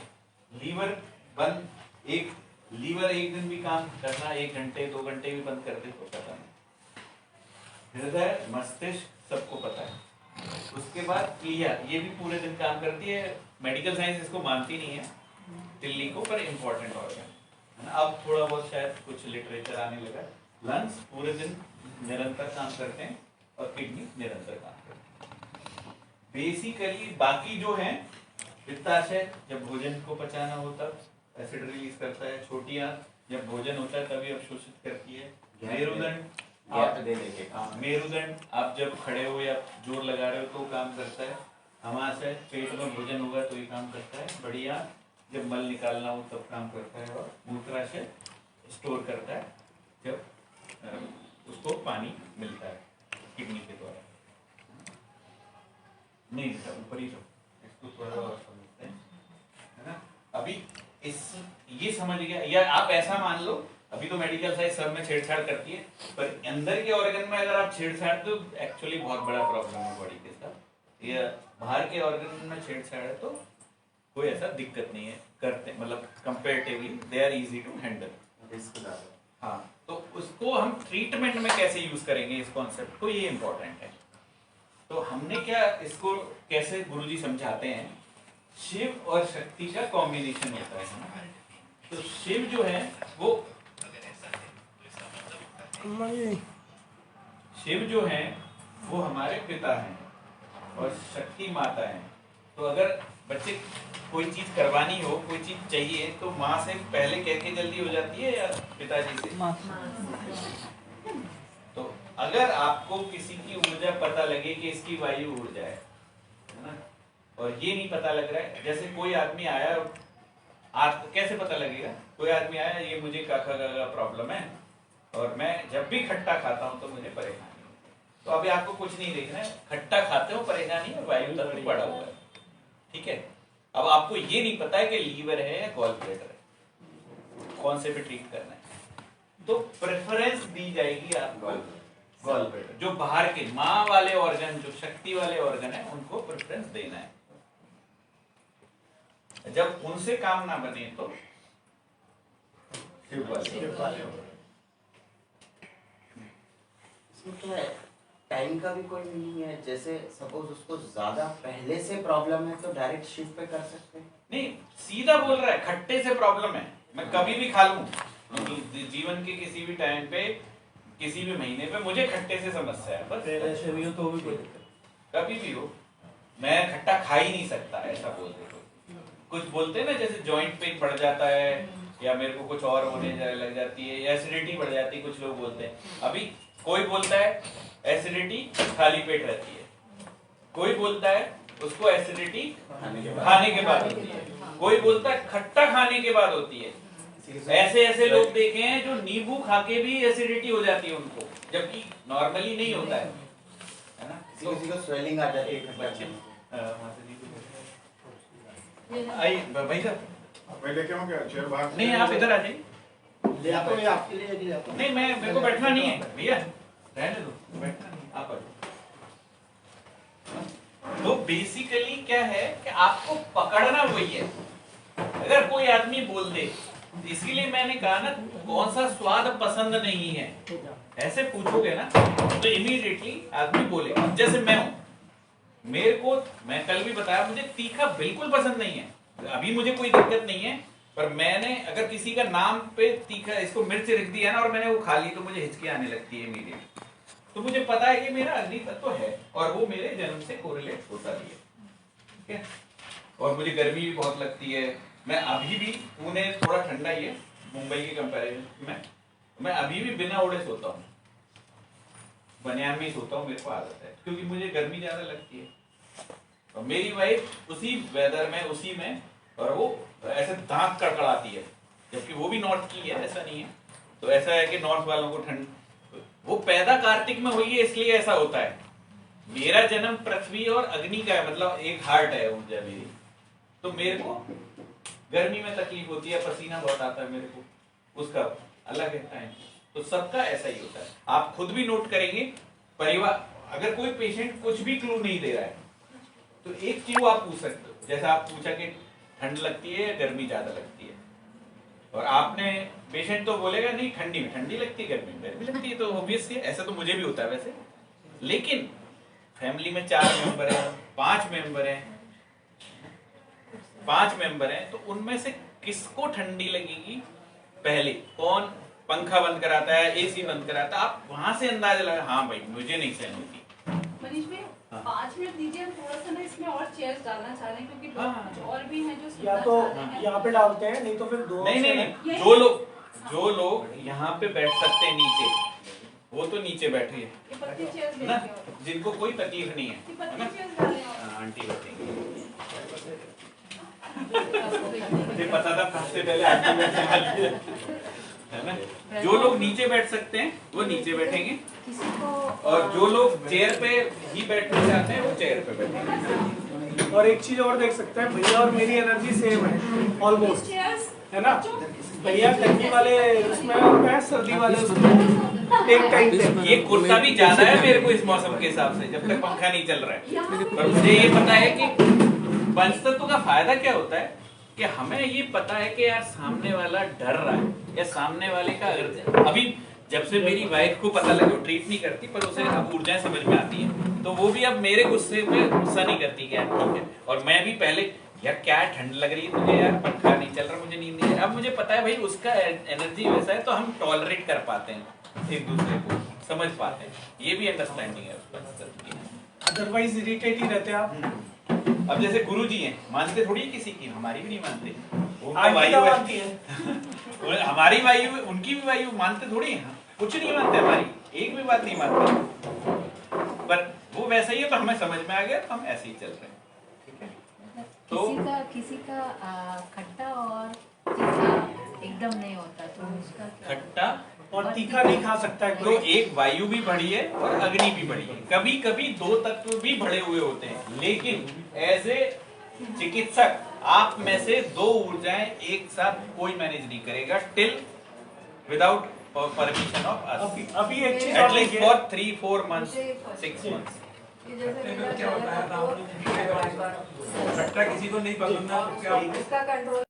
लीवर बंद, लीवर एक दिन भी काम करना, 1 घंटे 2 घंटे भी बंद कर दे तो पता नहीं। हृदय, मस्तिष्क सबको पता है। उसके बाद क्लियर, ये भी पूरे दिन काम करती है। मेडिकल साइंस इसको मानती नहीं है तिल्ली को, पर इम्पोर्टेंट ऑर्गन है ना। अब थोड़ा बहुत शायद कुछ लिटरेचर आने लगा। लंग्स पूरे दिन निरंतर काम करते हैं और किडनी निरंतर काम करते हैं। बेसिकली बाकी जो है, पित्ताशय जब भोजन को पचाना हो तब एसिड रिलीज करता है। छोटी आंत जब भोजन होता है तभी अवशोषित करती है। मेरुदंड मेरुदंड आप जब खड़े हो या जोर लगा रहे हो तो काम करता है। अमाशय पेट में भोजन होगा तो ये काम करता है। बड़ी आंत जब मल निकालना हो तब काम करता है। और मूत्राशय स्टोर करता है जब उसको पानी मिलता है किडनी के द्वारा। नहीं ऊपर ही इसको थोड़ा और समझते हैं, है ना। अभी ये समझ गया, या आप ऐसा मान लो, अभी तो मेडिकल साइंस सब में छेड़छाड़ करती है, पर अंदर के ऑर्गन में अगर आप छेड़छाड़ तो एक्चुअली बहुत बड़ा प्रॉब्लम है बॉडी के साथ। या बाहर के ऑर्गन में छेड़छाड़ है तो कोई ऐसा दिक्कत नहीं है, करते मतलब comparatively they are easy to handle. हाँ, तो उसको हम ट्रीटमेंट में कैसे यूज करेंगे इस कॉन्सेप्ट को, ये इंपॉर्टेंट है। तो हमने क्या इसको कैसे गुरुजी समझाते हैं, शिव और शक्ति का कॉम्बिनेशन होता है। तो शिव जो है वो हमारे पिता हैं और शक्ति माता है। तो अगर बच्चे कोई चीज करवानी हो, कोई चीज चाहिए, तो माँ से पहले कह के जल्दी हो जाती है या पिताजी से? तो अगर आपको किसी की ऊर्जा पता लगे कि इसकी वायु ऊर्जा है ना, और ये नहीं पता लग रहा है, जैसे कोई आदमी आया, आप कैसे पता लगेगा? कोई आदमी आया, ये मुझे काका का प्रॉब्लम है और मैं जब भी खट्टा खाता हूं तो मुझे परेशानी होती है, तो अभी आपको कुछ नहीं देखना है, खट्टा खाते हो परेशानी है, वायु तत्व बढ़ा हुआ है, ठीक है। अब आपको ये नहीं पता है कि लीवर है या गॉल ब्लैडर है, कौन से पे ट्रीट करना है, तो प्रेफरेंस दी जाएगी आपको गॉल ब्लैडर। जो बाहर के माँ वाले ऑर्गन, जो शक्ति वाले ऑर्गन है, उनको प्रेफरेंस देना है। जब उनसे काम ना बने तो इसमें क्या है, टाइम का भी कोई मीनिंग है? जैसे सपोज उसको ज्यादा पहले से प्रॉब्लम है तो डायरेक्ट शिफ्ट पे कर सकते हैं? नहीं, सीधा बोल रहा है खट्टे से प्रॉब्लम है, मैं कभी भी खा लूं, जीवन के किसी भी टाइम पे, किसी भी महीने पे मुझे खट्टे से समस्या है, बस ऐसे भी हो तो भी कोई दिक्कत कभी भी हो, मैं खट्टा खा ही नहीं सकता, ऐसा बोलते कोई। कुछ बोलते हैं ना, जैसे जॉइंट पेन बढ़ जाता है, या मेरे को कुछ और होने लग जाती है, या एसिडिटी बढ़ जाती है, कुछ लोग बोलते हैं। अभी कोई बोलता है एसिडिटी खाली पेट रहती है, कोई बोलता है उसको एसिडिटी खाने के बाद होती है, कोई बोलता है खट्टा खाने के बाद होती है। ऐसे ऐसे लोग देखे हैं जो नींबू खा के भी एसिडिटी हो जाती है उनको, जबकि नॉर्मली नहीं होता है ना। किसी को स्वेलिंग आ जाती है बच्चे आई भाई साहब, मैं लेके आऊं क्या चेयर बाहर? नहीं आप इधर आ जाइए। ले आता हूँ, आपके लिए ले आता हूँ। नहीं, मैं मेरे को बैठना नहीं है भैया, रहने दो, बैठना नहीं, आप आ जाओ। तो बेसिकली क्या है कि आपको पकड़ना वही है। अगर कोई आदमी बोल दे, इसीलिए मैंने कहा ना, कौन सा स्वाद पसंद नहीं है, ऐसे पूछोगे ना तो इमीडिएटली आदमी बोलेगा। जैसे मैं हूं, मेरे को, मैं कल भी बताया, मुझे तीखा बिल्कुल पसंद नहीं है, अभी मुझे कोई दिक्कत नहीं है, पर मैंने अगर किसी का नाम पे तीखा, इसको मिर्च रख दिया ना और मैंने वो खा ली तो मुझे हिचकी आने लगती है इमीडिएट। तो मुझे पता है कि मेरा अग्नि तत्व है और वो मेरे जन्म से कोरिलेट होता भी है, ठीक है। और मुझे गर्मी भी बहुत लगती है, मैं अभी भी, पुणे थोड़ा ठंडा ही है मुंबई के कंपैरिजन में, मैं अभी भी बिना ओढ़े सोता हूँ, बनियान में ही सोता हूँ, मेरे को आदत है, क्योंकि मुझे गर्मी ज्यादा लगती है। और मेरी वाइफ उसी वेदर में, उसी में, और वो ऐसे दांत कड़कड़ाती है, जबकि वो भी नॉर्थ की है, ऐसा नहीं है। तो ऐसा है कि नॉर्थ वालों को ठंड, वो पैदा कार्तिक में हुई है इसलिए ऐसा होता है। मेरा जन्म पृथ्वी और अग्नि का है, मतलब एक हार्ट है ऊर्जा मेरी, तो मेरे को गर्मी में तकलीफ होती है, पसीना बहुत आता है मेरे को, उसका अलग है टाइम। तो सबका ऐसा ही होता है, आप खुद भी नोट करेंगे परिवार, अगर कोई पेशेंट कुछ भी क्लू नहीं दे रहा है तो एक क्लू आप पूछ सकते हो, जैसा आप पूछा कि ठंड लगती है या गर्मी ज्यादा लगती है, और आपने, पेशेंट तो बोलेगा नहीं ठंडी में ठंडी लगती है, गर्मी में गर्मी लगती है, तो ऑब्वियसली ऐसा तो मुझे भी होता है वैसे। लेकिन फैमिली में 4 मेंबर हैं, 5 मेंबर हैं, 5 मेंबर हैं, तो उनमें से किसको ठंडी लगेगी, पहले कौन पंखा बंद कराता है, एसी बंद कराता है, आप वहां से अंदाजा लगा, हाँ भाई मुझे नहीं सहन होती। मनीष भाई, 5 मिनट दीजिए, हम थोड़ा सा ना इसमें और चेयर्स डालना चाह रहे हैं, क्योंकि हाँ। कुछ और भी हैं जो या सुनना तो चाह रहे हैं। यहाँ पे डालते हैं, नहीं तो फिर दो नहीं नहीं नहीं, जो लोग यहाँ पे बैठ सकते हैं नीचे, वो तो नीचे बैठे हैं ये पत्ती चेयर्स ले ना, लेंगे और। जिनको कोई तकलीफ नहीं है, ये है ना। पत्ती चेयर्स डालें और। हाँ, आंटी बैठेंगी, मुझे पता था सबसे पहले आंटी बैठेंगी, है ना। जो लोग नीचे बैठ सकते हैं वो नीचे बैठेंगे, किसी को और जो लोग चेयर पे ही बैठना चाहते हैं वो चेयर पे बैठेंगे। और एक चीज और देख सकते हैं, भैया और मेरी एनर्जी सेम है ऑलमोस्ट, चेयर्स है ना। भैया गर्मी वाले उसमें और मैं सर्दी वाले उसमें एक टाइम पे। ये कुर्ता भी ज्यादा है मेरे को इस मौसम के हिसाब से, जब तक पंखा नहीं चल रहा है। पर मुझे ये पता है कि पंचतत्व का फायदा क्या होता है कि हमें ये पता है कि यार सामने वाला डर रहा है, या सामने वाले का, अगर अभी जब से मेरी वाइफ को पता लगे, वो ट्रीट नहीं करती पर उसे अब ऊर्जाएं समझ में आती है, तो वो भी अब मेरे गुस्से पे गुस्सा नहीं करती कि यार ठीक है। और मैं भी पहले, यार क्या ठंड लग रही है तुझे, यार पंखा नहीं चल रहा, मुझे नींद नहीं है, अब मुझे पता है भाई उसका एनर्जी वैसा है, तो हम टॉलरेट कर पाते हैं, एक दूसरे को समझ पाते हैं, ये भी अंडरस्टैंडिंग है उसका। अदरवाइज इरिटेट ही रहते हैं आप। अब जैसे गुरुजी हैं, मानते थोड़ी किसी की, हमारी भी नहीं मानते, वो आंटी वायु का है। मानती है। हमारी वायु, उनकी भी वायु, मानते थोड़ी हैं, कुछ नहीं मानते, हमारी एक भी बात नहीं मानते, पर वो वैसा ही है, तो हमें समझ में आ गया, तो हम ऐसे ही चल रहे हैं, ठीक है। तो किसी का खट्टा और तीखा एकदम नहीं होता, तो उसका क्या? खट्टा और तीखा नहीं खा सकता है तो कोई। एक वायु भी बढ़ी है और अग्नि भी बढ़ी है। कभी कभी दो तत्व भी बढ़े हुए होते हैं, लेकिन एज ए चिकित्सक आप में से दो ऊर्जाएं एक साथ कोई मैनेज नहीं करेगा till without permission of us, अभी एक चीज और एटलीस्ट देखिए, फॉर 3-4 months, 6 months। कि जैसे मेरा क्या होता है गलत खट्टा किसी को नहीं पसंद है तो क्या इसका कंट्रोल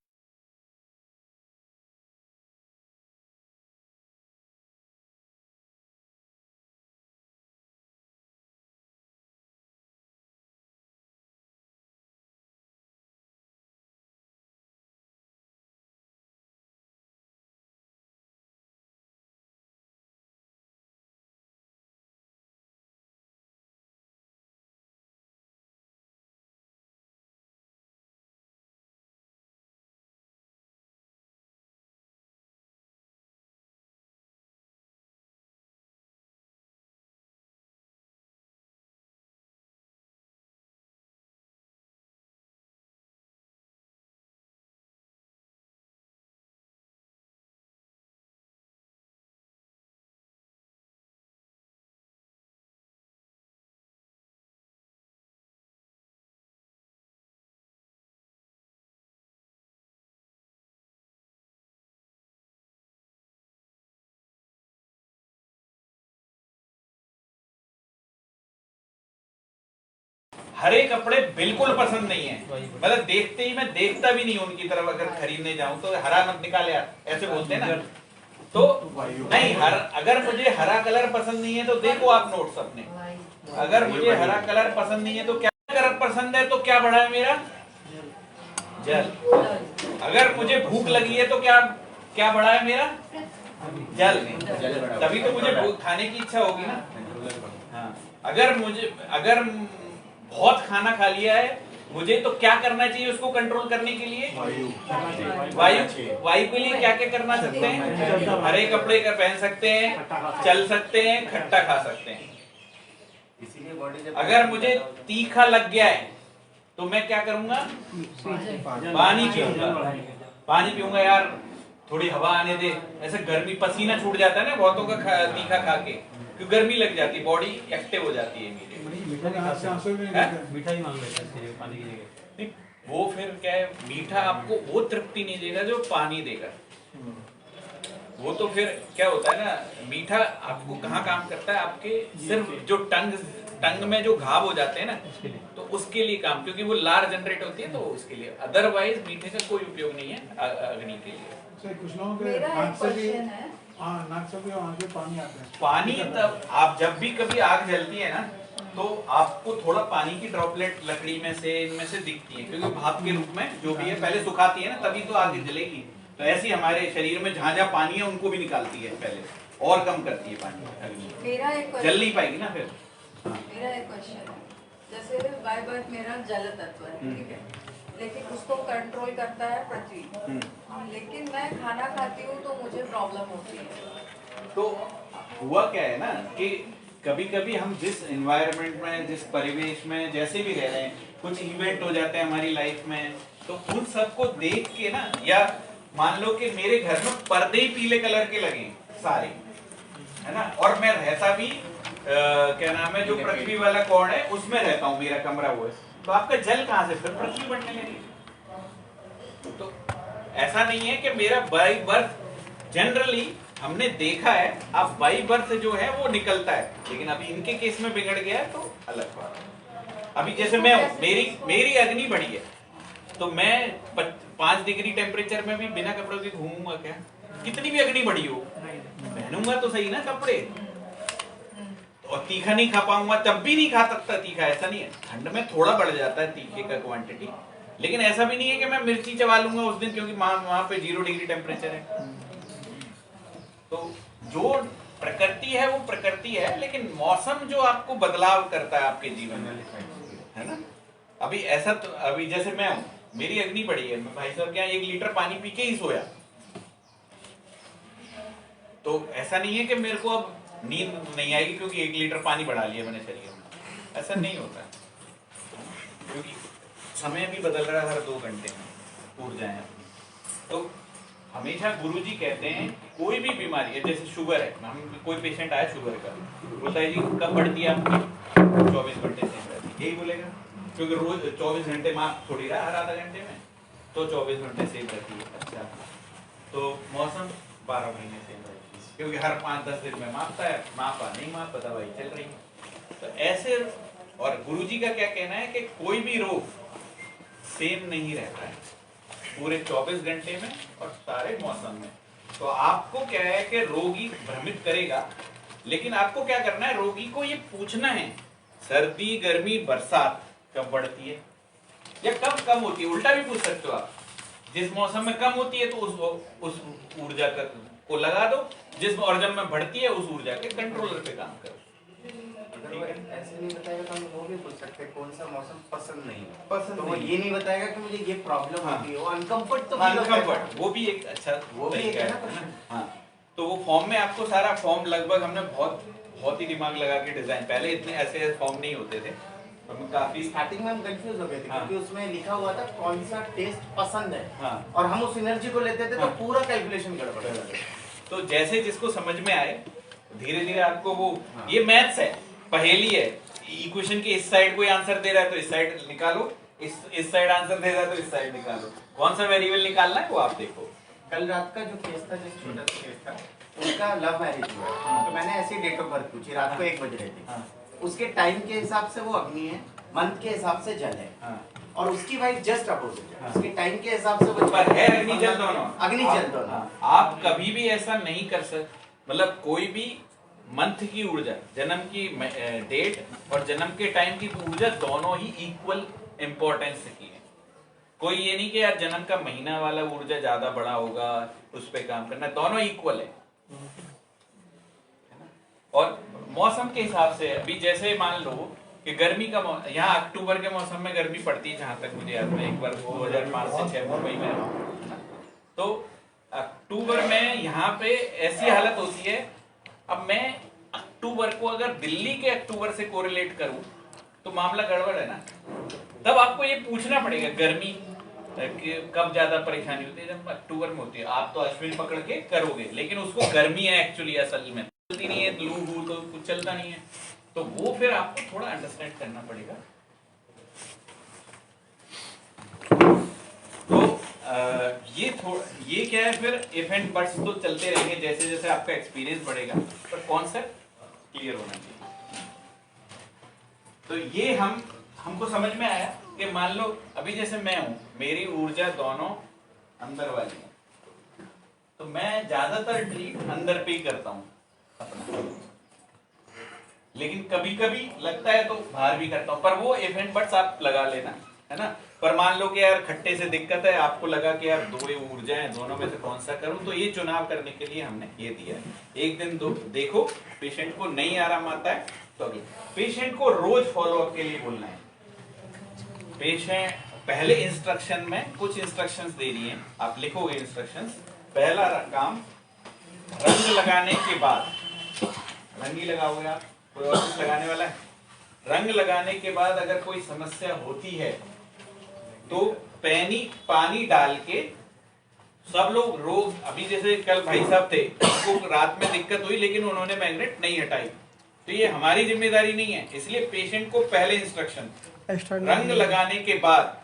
हरे कपड़े बिल्कुल पसंद नहीं है, मतलब देखते ही मैं देखता भी नहीं उनकी तरफ, अगर खरीदने जाऊं तो हरा मत निकाल यार, ऐसे बोलते हैं ना। तो नहीं, अगर मुझे हरा कलर पसंद नहीं है तो देखो आप नोट्स अपने, अगर मुझे हरा कलर पसंद नहीं है तो क्या कलर पसंद है, तो क्या बढ़ा है मेरा जल। अगर मुझे भूख लगी है तो क्या क्या बढ़ा है मेरा जल नहीं, तभी तो मुझे खाने की इच्छा होगी ना। हाँ, अगर बहुत खाना खा लिया है मुझे, तो क्या करना चाहिए उसको कंट्रोल करने के लिए? वायु के लिए क्या क्या करना सकते हैं? हरे कपड़े का पहन सकते हैं, चल सकते हैं, खट्टा खा सकते हैं। इसीलिए बॉडी जब अगर मुझे तीखा लग गया है तो मैं क्या करूंगा? पानी पीऊंगा, पानी पीऊंगा यार, थोड़ी हवा आने दे। ऐसे गर्मी, पसीना छूट जाता है ना बहुतों का तीखा खा के, क्योंकि गर्मी लग जाती है, बॉडी एक्टिव हो जाती है। मीठा ही मांग लेते हैं पानी की जगह। वो फिर क्या है, मीठा आपको वो तृप्ति नहीं देगा जो पानी देगा। वो तो फिर क्या होता है ना, मीठा आपको कहाँ काम करता है? आपके सिर्फ जो टंग में जो घाव हो जाते हैं ना, तो उसके लिए काम, क्योंकि वो लार जनरेट होती है, तो उसके लिए। अदरवाइज मीठे का कोई उपयोग नहीं है अग्नि के लिए। कुछ लोगों के मेरा नाक एक से भी क्वेश्चन है। नाक से भी आंख से पानी आता है। पानी तब आप जब भी कभी आग जलती है ना, तो आपको थोड़ा पानी की ड्रॉपलेट लकड़ी में से, इनमें से दिखती है, क्योंकि भाप के रूप में जो भी है पहले सुखाती है ना, तभी तो आग जलेगी। तो ऐसे ही हमारे शरीर में जहाँ जहाँ पानी है उनको भी निकालती है पहले, और कम करती है पानी, मेरा एक जल नहीं पाएगी ना फिर। मेरा एक क्वेश्चन है, जैसे बाय बर्थ मेरा जल तत्व है, ठीक है, लेकिन उसको कंट्रोल करता है पृथ्वी, लेकिन मैं खाना खाती हूँ तो मुझे प्रॉब्लम होती है। तो हुआ क्या है ना कि कभी कभी हम जिस एनवायरनमेंट में, जिस परिवेश में जैसे भी रह रहे हैं, कुछ इवेंट हो जाते हैं हमारी लाइफ में, तो उन सबको देख के ना, या मान लो कि मेरे घर में पर्दे ही पीले कलर के लगे सारे, है ना, और मैं रहता भी क्या नाम है, जो पृथ्वी वाला कोण है उसमें रहता हूँ, मेरा कमरा वो है, तो आपका जल कहाँ से? फिर पृथ्वी बनने लगी। तो ऐसा नहीं है कि मेरा बाई बर्थ, जनरली हमने देखा है अब बाई बर्थ जो है वो निकलता है, लेकिन अभी इनके केस में बिगड़ गया है तो अलग बात है। अभी जैसे मैं हूँ, मेरी अग्नि बढ़ी है, तो मैं 5 डिग्री टेम्परेचर में भी बिना कपड़ों के घूमूंगा क्या? कितनी भी अग्नि बढ़ी हो, पहनूंगा तो सही ना कपड़े। और तीखा नहीं खा पाऊंगा, तब भी नहीं खा सकता तीखा, ऐसा नहीं है। ठंड में थोड़ा बढ़ जाता है तीखे का क्वांटिटी, लेकिन ऐसा भी नहीं है कि मैं मिर्ची चबा लूंगा उस दिन, क्योंकि वहां पे 0 डिग्री टेम्परेचर है। तो जो प्रकृति है वो प्रकृति है, लेकिन मौसम जो आपको बदलाव करता है आपके जीवन में, है ना। अभी ऐसा तो, अभी जैसे मैं हूं, मेरी अग्नि बढ़ी है, मैं भाई साहब क्या 1 लीटर पानी पी के ही सोया, तो ऐसा नहीं है कि मेरे को अब नींद नहीं आएगी क्योंकि 1 लीटर पानी बढ़ा लिया मैंने शरीर में, ऐसा नहीं होता, क्योंकि समय भी बदल रहा है हर 2 घंटे में ऊर्जाएं अपनी। तो हमेशा गुरुजी कहते हैं कोई भी बीमारी है, जैसे शुगर है, हम कोई पेशेंट आया शुगर का, बोलता है जी कब बढ़ती है आपकी? 24 घंटे से रहती है, यही बोलेगा, क्योंकि रोज 24 घंटे माप थोड़ी रहा हर आधा घंटे में, तो 24 घंटे सेम रहती है। अच्छा, तो मौसम 12 महीने सेम रहती है, क्योंकि हर 5-10 दिन में मापता है, मापा नहीं मापा दवाई चल रही है। तो ऐसे, और गुरुजी का क्या कहना है कि कोई भी रोग सेम नहीं रहता है पूरे 24 घंटे में और सारे मौसम में। तो आपको क्या है कि रोगी भ्रमित करेगा, लेकिन आपको क्या करना है, रोगी को ये पूछना है सर्दी गर्मी बरसात कब बढ़ती है या कब कम होती है। उल्टा भी पूछ सकते हो आप, जिस मौसम में कम होती है तो उस ऊर्जा को लगा दो, जिस और जब में बढ़ती है उस ऊर्जा के कंट्रोलर पे काम करो। अगर वो ऐसे नहीं बताएगा तो हम वो भी पूछ सकते हैं कौन सा मौसम पसंद नहीं है, पसंद तो वो नहीं। ये नहीं बताएगा कि मुझे ये प्रॉब्लम हाँ। होती है, वो अनकंफर्ट तो feel होता है। अनकंफर्ट, वो भी एक अच्छा वो भी एक तरीका है ना है ना। हाँ, तो वो फॉर्म में आपको सारा फॉर्म लगभग हमने बहुत ही दिमाग लगा के डिजाइन, पहले इतने ऐसे फॉर्म नहीं होते थे, हम काफी स्टार्टिंग में हम कंफ्यूज हो गए थे, हाँ। क्योंकि उसमें लिखा हुआ था कौन सा टेस्ट पसंद है, हाँ। और हम उस एनर्जी को लेते थे तो हाँ। पूरा कैलकुलेशन गड़बड़ हो जाता। तो जैसे जिसको समझ में आए धीरे धीरे आपको वो, हाँ। ये मैथ्स है, पहेली है, इक्वेशन के इस साइड कोई आंसर दे रहा है तो इस साइड निकालो, इस साइड आंसर दे रहा है तो इस साइड निकालो, कौन सा वेरिएबल निकालना है वो आप देखो। कल रात का जो केस था, जो छोटा सा केस था, उनका लव मैरिज हुआ, तो मैंने ऐसी डेट ऑफ बर्थ पूछी, रात को 1 बज रहे थे, हाँ। उसके टाइम के हिसाब से वो अग्नि है, मंथ के हिसाब से जल है, हाँ। और उसकी वाइफ जस्ट अपोजिट है, हाँ। उसके टाइम के हिसाब से वो पर है अग्नि जल दोनों, अग्नि जल दोनों। हाँ, आप कभी भी ऐसा नहीं कर सकते, मतलब कोई भी मंथ की ऊर्जा, जन्म की डेट और जन्म के टाइम की ऊर्जा दोनों ही इक्वल इंपॉर्टेंस की है। कोई ये नहीं कि यार जन्म का महीना वाला ऊर्जा ज्यादा बड़ा होगा उस पे काम करना, दोनों इक्वल है ना? और मौसम के हिसाब से अभी जैसे मान लो कि गर्मी का यहाँ अक्टूबर के मौसम में गर्मी पड़ती है, जहां तक मुझे याद है, एक बार 2005 से 6 मुंबई में रहा हूं, तो अक्टूबर में यहाँ पे ऐसी हालत होती है। अब मैं अक्टूबर को अगर दिल्ली के अक्टूबर से कोरिलेट करूं तो मामला गड़बड़ है ना। तब आपको ये पूछना पड़ेगा गर्मी कि कब ज्यादा परेशानी होती है, जब अक्टूबर में होती है। आप तो अश्विन पकड़ के करोगे, लेकिन उसको गर्मी है एक्चुअली, असल में चलती नहीं है, लू हू तो कुछ चलता नहीं है, तो वो फिर आपको थोड़ा अंडरस्टैंड करना पड़ेगा। तो ये क्या है, फिर इफ एंड बट्स तो चलते रहेंगे जैसे जैसे आपका एक्सपीरियंस बढ़ेगा, पर कॉन्सेप्ट क्लियर होना चाहिए। तो ये हमको समझ में आया कि मान लो अभी जैसे मैं हूं, मेरी ऊर्जा दोनों अंदर वाली है, तो मैं ज्यादातर ट्रीट अंदर पे ही करता हूं अपना, लेकिन कभी कभी लगता है तो बाहर भी करता हूं, पर वो इफ एंड बट्स आप लगा लेना, है ना। पर मान लो कि यार खट्टे से दिक्कत है, आपको लगा कि यार दो ऊर्जा है, दोनों में से कौन सा करूं, तो ये चुनाव करने के लिए हमने ये दिया है। एक दिन दो देखो, पेशेंट को नहीं आराम आता है तो अगले पेशेंट को रोज फॉलोअप के लिए बोलना है। पेशेंट पहले इंस्ट्रक्शन में कुछ इंस्ट्रक्शंस दे रही हैं, आप लिखोगे इंस्ट्रक्शंस। पहला काम, रंग लगाने के बाद, रंग ही लगाओगे आप, कोई और कुछ लगाने वाला है? रंग लगाने के बाद अगर कोई समस्या होती है तो पानी डाल के, सब लोग रोज, अभी जैसे कल भाई साहब थे, उनको रात में दिक्कत हुई लेकिन उन्होंने मैग्नेट नहीं हटाई, तो ये हमारी जिम्मेदारी नहीं है। इसलिए पेशेंट को पहले इंस्ट्रक्शन, रंग लगाने के बाद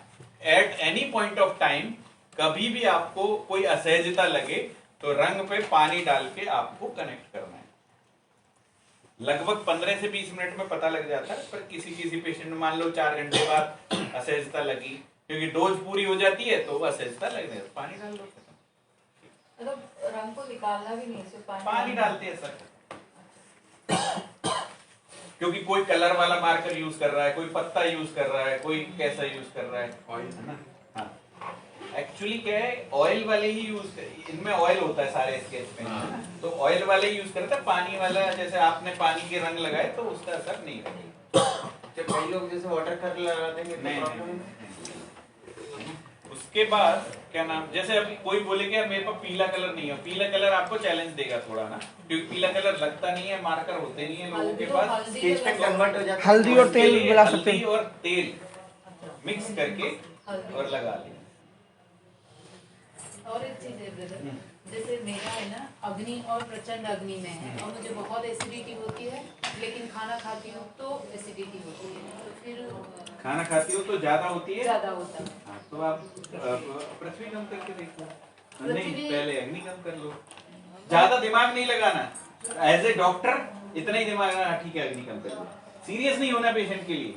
at any point of time कभी भी आपको कोई असहजता लगे तो रंग पे पानी डाल के आपको कनेक्ट करना है। लगभग 15 से 20 मिनट में पता लग जाता है, पर किसी पेशेंट में मान लो 4 घंटे बाद असहजता लगी, क्योंकि डोज पूरी हो जाती है तो असहजता लगने, पानी डाल दो। मतलब रंग को निकालना भी नहीं, सिर्फ पानी डालते हैं सर, क्योंकि कोई कलर वाला मार्कर यूज कर रहा है, कोई पत्ता यूज कर रहा है, कोई कैसा यूज कर रहा है, ऑयल है ना। हाँ, एक्चुअली क्या है, ऑयल वाले ही यूज कर, इनमें ऑयल होता है सारे स्केच में, तो ऑयल वाले यूज करते हैं। पानी वाला, जैसे आपने पानी के रंग लगाए तो उसका असर नहीं रहेगा। जब कई लोग जैसे वाटर कलर लगा देंगे तो नहीं, प्रॉब्लम नहीं। उसके बाद क्या नाम, जैसे अभी कोई बोले कि मेरे पास पीला कलर नहीं है, पीला कलर आपको चैलेंज देगा थोड़ा ना, क्योंकि पीला कलर लगता नहीं है, मार्कर होते नहीं है लोगों के पास। स्केच पे कन्वर्ट हो जाता है। हल्दी और तेल मिला सकते हल्दी हैं। और तेल मिक्स करके और लगा लिया। और एक चीज है ब्रदर, जैसे मेरा है ना अग्नि और प्रचंड अग्नि में है और मुझे बहुत एसिडिटी होती है, लेकिन खाना खाती हूँ तो एसिडिटी होती है, तो फिर खाना खाती हो तो ज्यादा होती है? ज्यादा होता है। हाँ, तो आप पृथ्वी कम करके देखो। नहीं, पहले अग्नि कम कर लो। ज्यादा दिमाग नहीं लगाना, एज ए डॉक्टर इतना ही दिमाग लगाना, ठीक है अग्नि कम कर लो। सीरियस नहीं होना पेशेंट के लिए।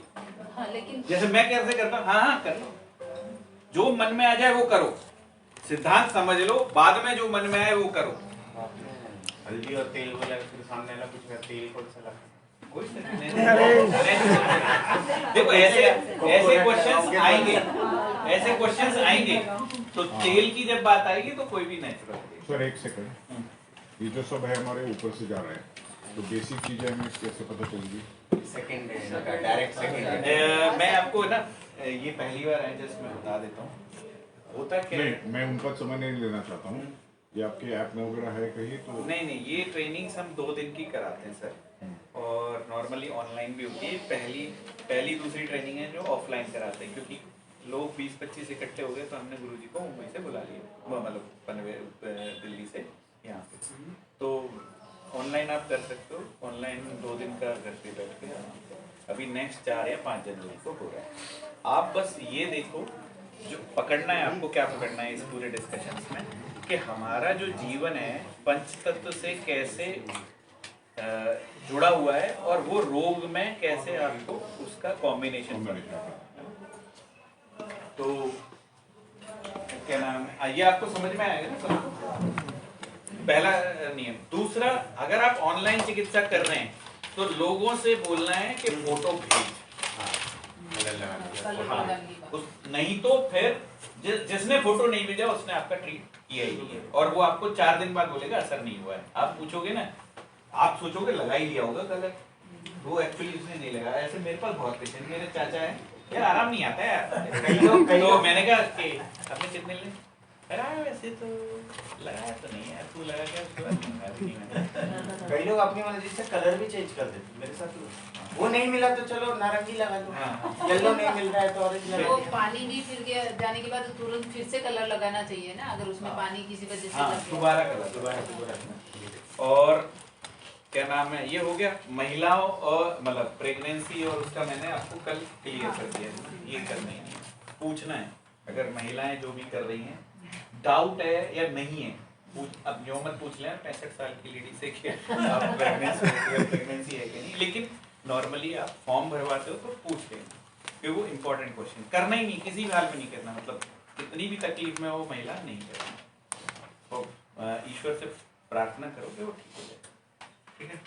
हाँ, लेकिन जैसे मैं कैसे करता हूँ, हाँ कर लो, जो मन में आ जाए वो करो, सिद्धांत समझ लो, बाद में जो मन में आए वो करो। हल्दी और तेल बोला, फिर सामने वाला कुछ तेल कौन सा लगा? कोई देखो ऐसे क्वेश्चंस आएंगे, ऐसे क्वेश्चंस आएंगे, तो तेल की जब बात आएगी तो कोई भी नेचुरल। सर एक सेकंड, ये जो सब है हमारे ऊपर से जा रहा है, तो बेसिक चीजें हमें कैसे पता चलेगी? Second direct second. मैं आपको ना ये पहली बार है, जस्ट मैं बता देता हूँ होता क्या है। नहीं, मैं उनका समय नहीं लेना चाहता हूँ, ये आपके ऐप में वगैरह है कहीं तो? नहीं, ये ट्रेनिंग्स हम 2 दिन की कराते हैं सर, और नॉर्मली ऑनलाइन भी होती है। पहली दूसरी ट्रेनिंग है जो ऑफलाइन कराते हैं, क्योंकि लोग 20-25 इकट्ठे हो गए तो हमने गुरुजी को मुंबई से बुला लिया, मतलब पनवेल दिल्ली से यहाँ पे। तो ऑनलाइन आप कर सकते हो, ऑनलाइन 2 दिन का घर पे बैठ के अभी नेक्स्ट 4 या 5 जनवरी को हो रहा है। आप बस ये देखो, जो पकड़ना है आपको, क्या पकड़ना है इस पूरे डिस्कशन में, कि हमारा जो जीवन है पंच तत्व से कैसे जुड़ा हुआ है, और वो रोग में कैसे आपको उसका कॉम्बिनेशन। तो क्या नाम है, ये आपको समझ में आएगा ना सबको? पहला नियम। दूसरा, अगर आप ऑनलाइन चिकित्सा कर रहे हैं तो लोगों से बोलना है कि फोटो भेज। नहीं तो फिर जिसने फोटो नहीं भेजा उसने आपका ट्रीट किया ही नहीं है, और वो आपको 4 दिन बाद बोलेगा असर नहीं हुआ है। आप पूछोगे ना, आप सोचोगे लगा ही लिया होगा गलत, वो एक्चुअली उसने नहीं लगाया। ऐसे मेरे पास बहुत पेशेंट, मेरे चाचा है यार, आराम नहीं आता यार। तो मैंने कहा कि आपने कितने ले लगाया? वैसे तो लगाया तो नहीं है, तू लगा क्या? उसके बाद नहीं। कई लोग अपनी मर्जी से कलर भी चेंज कर देते, मेरे साथ वो नहीं मिला तो चलो नारंगी लगा दो, येलो नहीं मिल रहा है तो ऑरेंज लगा वो दो। पानी भी फिर गया जाने के बाद तुरंत फिर से कलर लगाना चाहिए ना, अगर उसमें पानी किसी वजह से लग गया। दोबारा कलर। और क्या नाम है, ये हो गया महिलाओं और मतलब प्रेगनेंसी, और उसका मैंने आपको कल क्लियर कर दिया। ये करना ही नहीं, पूछना है। अगर महिलाएं जो भी कर रही हैं डाउट है या नहीं है, अब यूँ मत पूछ लें 65 साल की लेडी से कि आप प्रेगनेंसी है कि नहीं, लेकिन नॉर्मली आप फॉर्म भरवाते हो तो पूछ लें, कि वो इम्पोर्टेंट क्वेश्चन। करना ही नहीं, किसी भी हाल में नहीं करना, मतलब कितनी भी तकलीफ में वो महिला नहीं करना। तो ईश्वर से प्रार्थना करो कि वो ठीक हो जाए, ठीक है?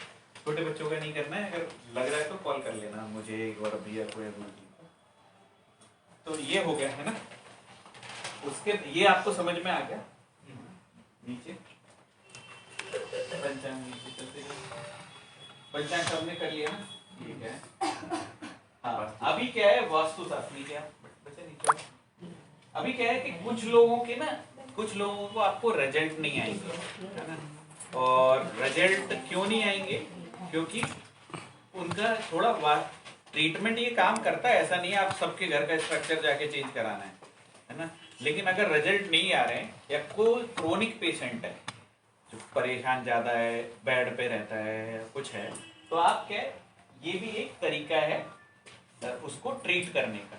छोटे बच्चों का नहीं करना है, अगर लग रहा है तो कॉल कर लेना मुझे एक बार, भैया को या गुरुजी को। तो ये हो गया है ना, उसके ये आपको समझ में आ गया। नीचे पंचांग, नीचे चलते गए, पंचांग सबने कर लिया ना, ठीक है। हाँ, अभी क्या है वास्तु शास्त्री, क्या बच्चे नीचे। अभी क्या है कि कुछ लोगों के ना, कुछ लोगों को आपको रिजल्ट नहीं आएंगे, है ना? और रिजल्ट क्यों नहीं आएंगे? क्योंकि उनका थोड़ा ट्रीटमेंट ये काम करता है, ऐसा नहीं है आप सबके घर का स्ट्रक्चर जाके चेंज कराना है ना? लेकिन अगर रिजल्ट नहीं आ रहे हैं, या कोई क्रोनिक पेशेंट है जो परेशान ज्यादा है, बेड पे रहता है, कुछ है, तो आप क्या, ये भी एक तरीका है उसको ट्रीट करने का।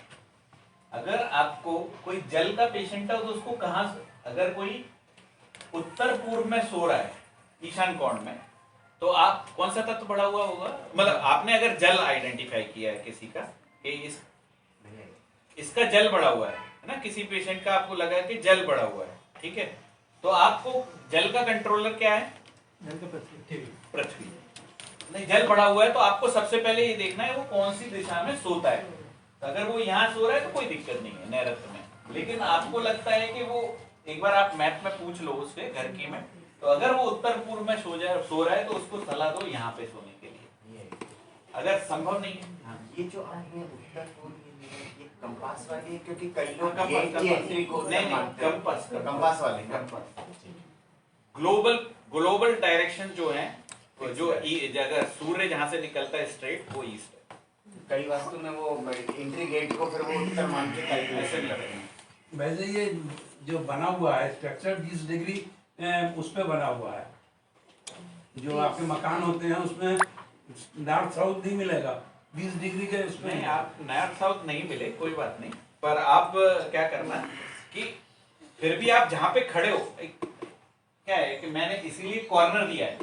अगर आपको कोई जल का पेशेंट है तो उसको कहाँ, अगर कोई उत्तर पूर्व में सो रहा है ईशान कोण में, तो आप कौन सा तत्व बढ़ा हुआ होगा? मतलब आपने अगर जल आइडेंटिफाई किया है किसी का कि इसका जल बढ़ा हुआ है ना, किसी पेशेंट का आपको लगा कि जल बढ़ा हुआ है, ठीक है? तो आपको जल का कंट्रोलर क्या है? जल का पृथ्वी। नहीं, जल बढ़ा हुआ है तो आपको सबसे पहले ये देखना है वो कौन सी दिशा में सोता है। अगर वो यहाँ सो रहा है तो कोई दिक्कत नहीं है नैऋत्य में, लेकिन आपको लगता है कि वो, एक बार आप मैप में पूछ लो उससे घर की में, तो अगर वो उत्तर पूर्व में सो रहा है तो उसको सलाह दो यहाँ पे सोने के लिए, अगर संभव नहीं है। हाँ। ये जो आपने उत्तर पूर्व ये कंपास वाली है, क्योंकि कई लोग कंपास वाले ग्लोबल डायरेक्शन जो है, जो अगर सूर्य जहाँ से निकलता है स्ट्रेट, वो ईस्ट है। कई वास्तु में वो एंट्री गेट को फिर वो उत्तर मान के ऐसे लगते हैं। वैसे ये जो बना हुआ है स्ट्रक्चर 20 डिग्री उस पे बना हुआ है। जो आपके मकान होते हैं उसमें नॉर्थ साउथ नहीं मिलेगा, 20 डिग्री के उसमें। नहीं, आप नॉर्थ साउथ नहीं मिले कोई बात नहीं, पर आप क्या करना कि फिर भी आप जहाँ पे खड़े हो, क्या है कि मैंने इसीलिए कॉर्नर दिया है।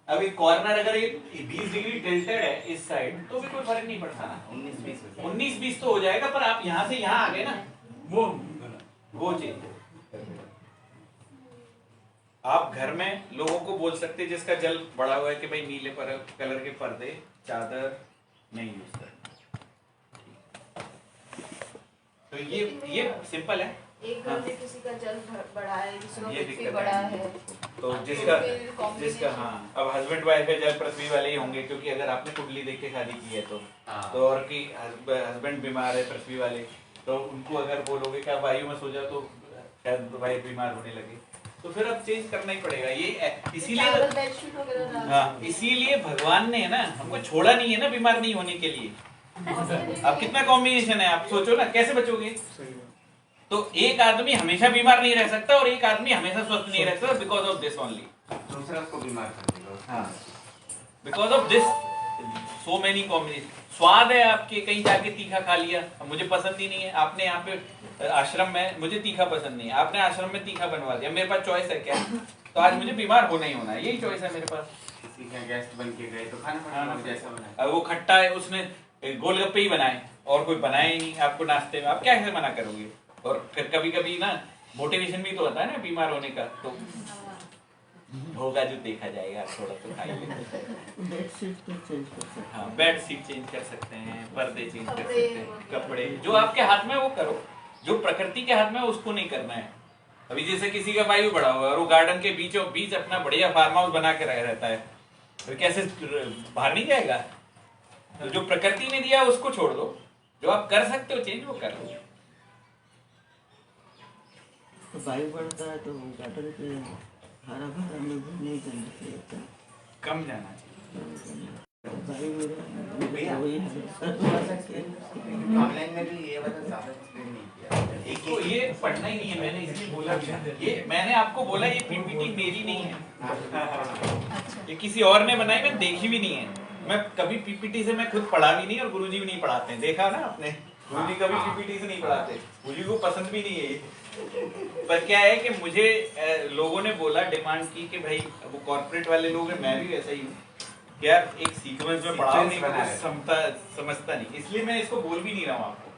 अब ये कॉर्नर अगर ये 20 डिग्री टिल्टेड है इस साइड तो भी कोई फर्क नहीं पड़ता ना, 19-20 तो हो जाएगा, पर आप यहाँ से यहाँ आ गए ना, वो चेंज। आप घर में लोगों को बोल सकते जिसका जल बड़ा हुआ है कि भाई नीले कलर के पर्दे चादर नहीं यूज करना। तो ये सिंपल है। एक घर में किसी का जल बड़ा है, दूसरा ये पृथ्वी दिक्कत बड़ा है। है, तो जिसका हाँ, अब हस्बैंड वाइफ है जल पृथ्वी वाले ही होंगे, क्योंकि अगर आपने कुंडली देख के शादी की है तो और कि हस्बैंड बीमार है पृथ्वी वाले, तो उनको अगर बोलोगे कि आप वायु में सो जाओ तो शायद वाइफ बीमार होने लगे, तो फिर अब चेंज करना ही पड़ेगा। ये इसीलिए हाँ, इसीलिए भगवान ने ना हमको छोड़ा नहीं है ना बीमार नहीं होने के लिए। अब कितना कॉम्बिनेशन है, आप सोचो ना कैसे बचोगे। तो एक आदमी हमेशा बीमार नहीं रह सकता और एक आदमी हमेशा स्वस्थ नहीं रह सकता, बिकॉज ऑफ दिस ओनली। दूसरा को बीमार कर देगा। हाँ, because of this so many combination. स्वाद है आपके, कहीं जाके तीखा खा लिया, अब मुझे पसंद ही नहीं है। आपने यहाँ पे आश्रम में मुझे तीखा पसंद नहीं है, आपने आश्रम में तीखा बनवा दिया, मेरे पास चॉइस है क्या? तो आज मुझे बीमार होना ही होना है, यही चॉइस है मेरे पास। किसी के गेस्ट बन के गए तो खाना पड़ेगा जैसा बनाया। अब वो खट्टा है, उसने गोलगप्पे ही बनाए और कोई बनाया ही नहीं आपको नाश्ते में, आप क्या कैसे मना करोगे? और फिर कभी कभी ना मोटिवेशन भी तो होता है ना बीमार होने का, तो होगा जो देखा जाएगा, थोड़ा तो खाइए। बेड शीट तो चेंज कर सकते हैं। हाँ, बेड शीट चेंज कर सकते हैं, पर्दे चेंज कर सकते हैं, कपड़े जो आपके हाथ में वो करो, जो प्रकृति के हाथ में उसको नहीं करना है। अभी जैसे किसी का वायु बढ़ा हुआ है और वो गार्डन के बीचों बीच अपना बढ़िया फार्म हाउस बना के रहता है, तो कैसे बाहर नहीं जाएगा? तो जो प्रकृति ने दिया उसको छोड़ दो, जो आप कर सकते हो चेंज वो कर लो। तो वायु बढ़ता है तो गार्डन पे हरा भरा में घूमने जाना चाहिए, कम जाना चाहिए। ऑनलाइन में भी ये वाला ज्यादा एक्सप्लेन नहीं किया। एक तो ये पढ़ना ही नहीं है, मैंने इसलिए बोला भी नहीं। ये मैंने आपको बोला ये पीपीटी मेरी नहीं है, ये किसी और ने बनाई, मैं देखी भी नहीं है। मैं कभी पीपीटी से मैं खुद पढ़ा भी नहीं और गुरुजी भी नहीं पढ़ाते हैं, देखा ना आपने, गुरुजी कभी पीपीटी से नहीं पढ़ाते, गुरुजी को पसंद भी नहीं है ये। पर क्या है कि मुझे लोगों ने बोला, डिमांड की कि भाई वो कॉर्पोरेट वाले लोग हैं, मैं भी वैसा ही हूँ यार, एक सीक्वेंस में पढ़ाओ नहीं तो समझता नहीं, इसलिए मैं इसको बोल भी नहीं रहा हूँ आपको।